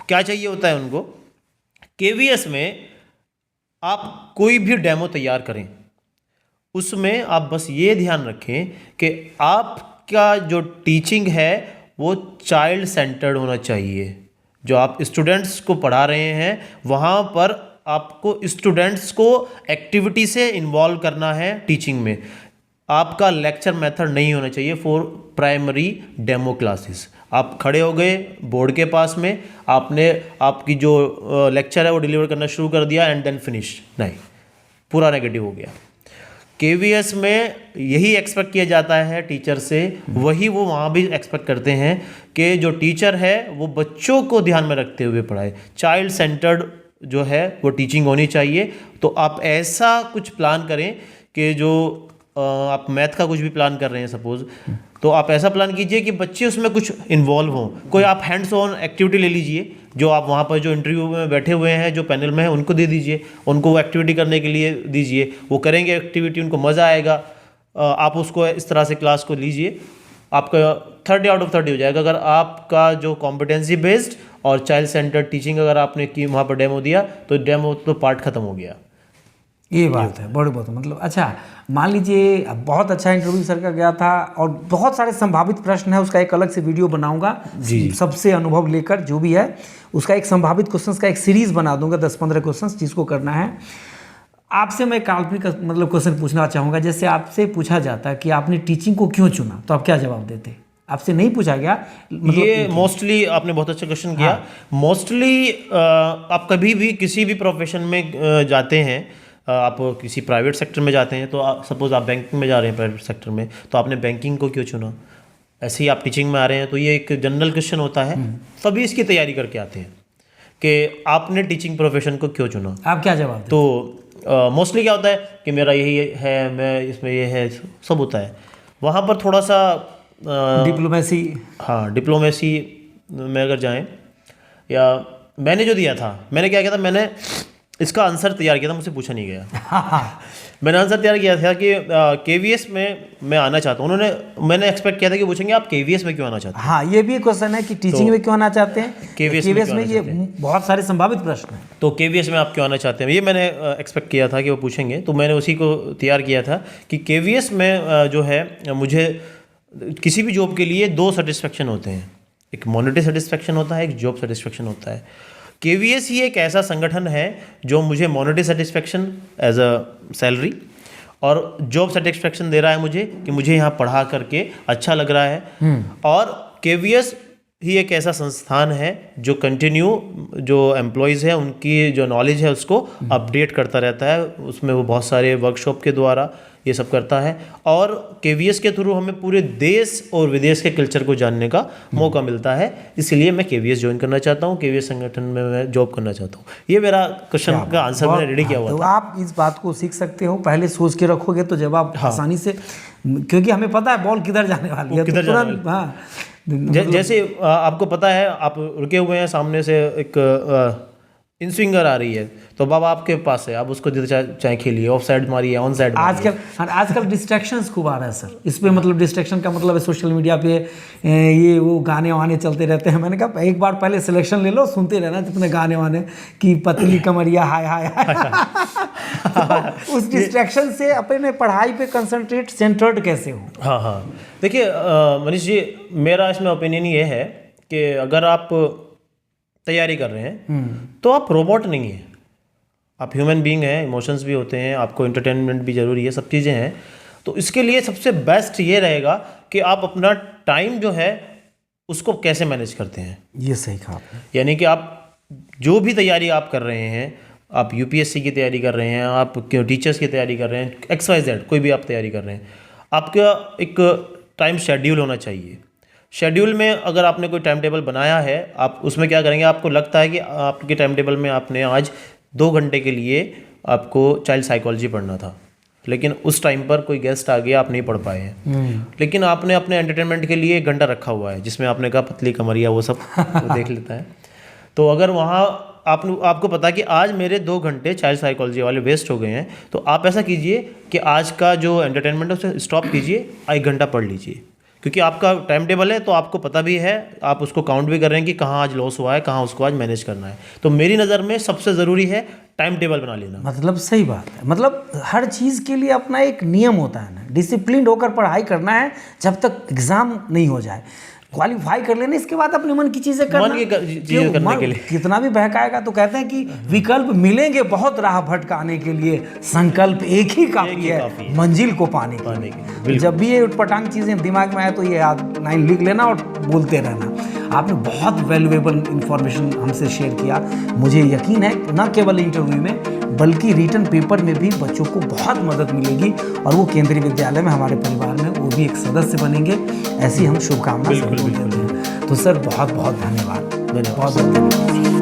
क्या चाहिए होता है उनको, केवीएस में आप कोई भी डेमो तैयार करें उसमें आप बस ये ध्यान रखें कि आपका जो टीचिंग है वो चाइल्ड सेंटर्ड होना चाहिए। जो आप स्टूडेंट्स को पढ़ा रहे हैं वहाँ पर आपको स्टूडेंट्स को एक्टिविटी से इन्वॉल्व करना है टीचिंग में। आपका लेक्चर मेथड नहीं होना चाहिए फॉर प्राइमरी डेमो क्लासेस। आप खड़े हो गए बोर्ड के पास में, आपने आपकी जो लेक्चर है वो डिलीवर करना शुरू कर दिया एंड देन फिनिश, नहीं, पूरा नेगेटिव हो गया। केवीएस में यही एक्सपेक्ट किया जाता है टीचर से, वही वो वहाँ भी एक्सपेक्ट करते हैं कि जो टीचर है वो बच्चों को ध्यान में रखते हुए पढ़ाए। चाइल्ड सेंटर्ड जो है वो टीचिंग होनी चाहिए। तो आप ऐसा कुछ प्लान करें कि जो आप मैथ का कुछ भी प्लान कर रहे हैं सपोज, तो आप ऐसा प्लान कीजिए कि बच्चे उसमें कुछ इन्वॉल्व हों। कोई आप हैंड्स ऑन एक्टिविटी ले लीजिए, जो आप वहाँ पर जो इंटरव्यू में बैठे हुए हैं जो पैनल में है उनको दे दीजिए, उनको वो एक्टिविटी करने के लिए दीजिए, वो करेंगे एक्टिविटी, उनको मज़ा आएगा। आप उसको इस तरह से क्लास को लीजिए, आपका 30 आउट ऑफ 30 हो जाएगा। अगर आपका जो कॉम्पिटेंसी बेस्ड और चाइल्ड सेंटर टीचिंग अगर आपने की वहाँ पर डेमो दिया तो डेमो तो पार्ट खत्म हो गया। ये बात है, बड़ी बहुत मतलब। अच्छा मान लीजिए बहुत अच्छा इंटरव्यू सर का गया था और बहुत सारे संभावित प्रश्न है, उसका एक अलग से वीडियो बनाऊंगा सबसे अनुभव लेकर, जो भी है उसका एक संभावित क्वेश्चंस का एक सीरीज बना दूंगा 10-15 क्वेश्चंस जिसको करना है। आपसे मैं काल्पनिक मतलब क्वेश्चन पूछना चाहूँगा, जैसे आपसे पूछा जाता है कि आपने टीचिंग को क्यों चुना, तो आप क्या जवाब देते आपसे नहीं पूछा गया? ये मोस्टली आपने बहुत अच्छा क्वेश्चन किया। मोस्टली आप कभी भी किसी भी प्रोफेशन में जाते हैं, आप किसी प्राइवेट सेक्टर में जाते हैं, तो सपोज आप बैंकिंग में जा रहे हैं प्राइवेट सेक्टर में, तो आपने बैंकिंग को क्यों चुना? ऐसे ही आप टीचिंग में आ रहे हैं, तो ये एक जनरल क्वेश्चन होता है, सभी इसकी तैयारी करके आते हैं कि आपने टीचिंग प्रोफेशन को क्यों चुना। आप क्या जवाब दें? तो मोस्टली क्या होता है कि मेरा यही है, मैं इसमें ये है, सब होता है। वहाँ पर थोड़ा सा डिप्लोमेसी, हाँ डिप्लोमेसी में अगर जाएं, या मैंने जो दिया था, मैंने क्या किया था, मैंने इसका आंसर तैयार किया था, मुझसे पूछा नहीं गया। मैंने आंसर तैयार किया था कि केवीएस में मैं आना चाहता हूँ। मैंने एक्सपेक्ट किया था कि पूछेंगे आप केवीएस में क्यों आना चाहते हैं। हाँ, ये भी एक क्वेश्चन है कि टीचिंग में क्यों आना चाहते हैं, केवीएस में ये बहुत सारे संभावित प्रश्न हैं। तो केवीएस में आप क्यों आना चाहते हैं, ये मैंने एक्सपेक्ट किया था कि वो पूछेंगे, तो मैंने उसी को तैयार किया था कि केवीएस में जो है, मुझे किसी भी जॉब के लिए 2 सेटिस्फेक्शन होते हैं, एक मॉनेटरी सेटिस्फेक्शन होता है, एक जॉब सेटिस्फेक्शन होता है। केवीएस ही एक ऐसा संगठन है जो मुझे monetary satisfaction as a salary और जॉब सेटिस्फेक्शन दे रहा है मुझे, कि मुझे यहाँ पढ़ा करके अच्छा लग रहा है। और केवीएस ही एक ऐसा संस्थान है जो कंटिन्यू जो एम्प्लॉयज़ हैं उनकी जो नॉलेज है उसको अपडेट करता रहता है। उसमें वो बहुत सारे वर्कशॉप के द्वारा ये सब करता है, और केवीएस के थ्रू हमें पूरे देश और विदेश के कल्चर को जानने का मौका मिलता है। इसलिए मैं केवीएस ज्वाइन करना चाहता हूँ, केवीएस संगठन में मैं जॉब करना चाहता हूँ। ये मेरा क्वेश्चन का आंसर मैंने रेडी किया हुआ तो था। आप इस बात को सीख सकते हो, पहले सोच के रखोगे तो जवाब आसानी से, क्योंकि हमें पता है बॉल किधर जाने वाली है, किधर जाने वाली। हाँ, जैसे आपको पता है, आप रुके हुए हैं, सामने से एक इनस्विंगर आ रही है, तो बाबा आपके पास है, आप उसको चाहे खेलिए, ऑफ साइड मारिए, ऑन साइड मारिए। आजकल डिस्ट्रैक्शंस खूब आ रहा है सर। इस पे मतलब डिस्ट्रैक्शन का मतलब है सोशल मीडिया पे ये वो गाने वाने चलते रहते हैं। मैंने कहा एक बार पहले सिलेक्शन ले लो, सुनते रहना जितने गाने वाने की पतली कमरिया हाय हाय हाय। उस डिस्ट्रैक्शन से अपने पढ़ाई पे कंसंट्रेट सेंटर्ड कैसे हो? हाँ हाँ, देखिए मनीष जी, मेरा इसमें ओपिनियन ये है कि अगर आप तैयारी कर रहे हैं तो आप रोबोट नहीं हैं, आप ह्यूमन बीइंग हैं, इमोशंस भी होते हैं, आपको एंटरटेनमेंट भी ज़रूरी है, सब चीज़ें हैं। तो इसके लिए सबसे बेस्ट ये रहेगा कि आप अपना टाइम जो है उसको कैसे मैनेज करते हैं। ये सही कहा आपने। यानी कि आप जो भी तैयारी आप कर रहे हैं, आप यूपीएससी की तैयारी कर रहे हैं, आप टीचर्स की तैयारी कर रहे हैं, XYZ कोई भी आप तैयारी कर रहे हैं, आपका एक टाइम शेड्यूल होना चाहिए। शेड्यूल में अगर आपने कोई टाइम टेबल बनाया है, आप उसमें क्या करेंगे, आपको लगता है कि आपके टाइम टेबल में आपने आज 2 घंटे के लिए आपको चाइल्ड साइकोलॉजी पढ़ना था, लेकिन उस टाइम पर कोई गेस्ट आ गया, आप नहीं पढ़ पाए हैं, लेकिन आपने अपने एंटरटेनमेंट के लिए 1 घंटा रखा हुआ है, जिसमें आपने कहा पतली कमरिया वो सब वो देख लेता है। तो अगर वहाँ आपको पता है कि आज मेरे 2 घंटे चाइल्ड साइकोलॉजी वाले वेस्ट हो गए हैं, तो आप ऐसा कीजिए कि आज का जो एंटरटेनमेंट है उसे स्टॉप कीजिए, 1 घंटा पढ़ लीजिए, क्योंकि आपका टाइम टेबल है तो आपको पता भी है, आप उसको काउंट भी कर रहे हैं कि कहाँ आज लॉस हुआ है, कहाँ उसको आज मैनेज करना है। तो मेरी नज़र में सबसे ज़रूरी है टाइम टेबल बना लेना। मतलब सही बात है, मतलब हर चीज़ के लिए अपना एक नियम होता है ना, डिसिप्लिन होकर पढ़ाई करना है जब तक एग्ज़ाम नहीं हो जाए, क्वालिफाई कर लेना, इसके बाद अपने मन की चीज़ें करना। मन की चीज़ें करने के लिए कितना भी बहकाएगा तो कहते हैं कि विकल्प मिलेंगे बहुत राह भटकाने के लिए, संकल्प एक ही काफ़ी है मंजिल को पाने के लिए। जब भी ये उटपटांग चीज़ें दिमाग में आए तो ये याद 9 लिख लेना और बोलते रहना। आपने बहुत वैल्यूएबल इन्फॉर्मेशन हमसे शेयर किया। मुझे यकीन है न केवल इंटरव्यू में बल्कि रिटन पेपर में भी बच्चों को बहुत मदद मिलेगी और वो केंद्रीय विद्यालय में हमारे परिवार में वो भी एक सदस्य बनेंगे, ऐसी हम शुभकामनाएं देते हैं। तो सर बहुत बहुत धन्यवाद। बहुत धन्यवाद।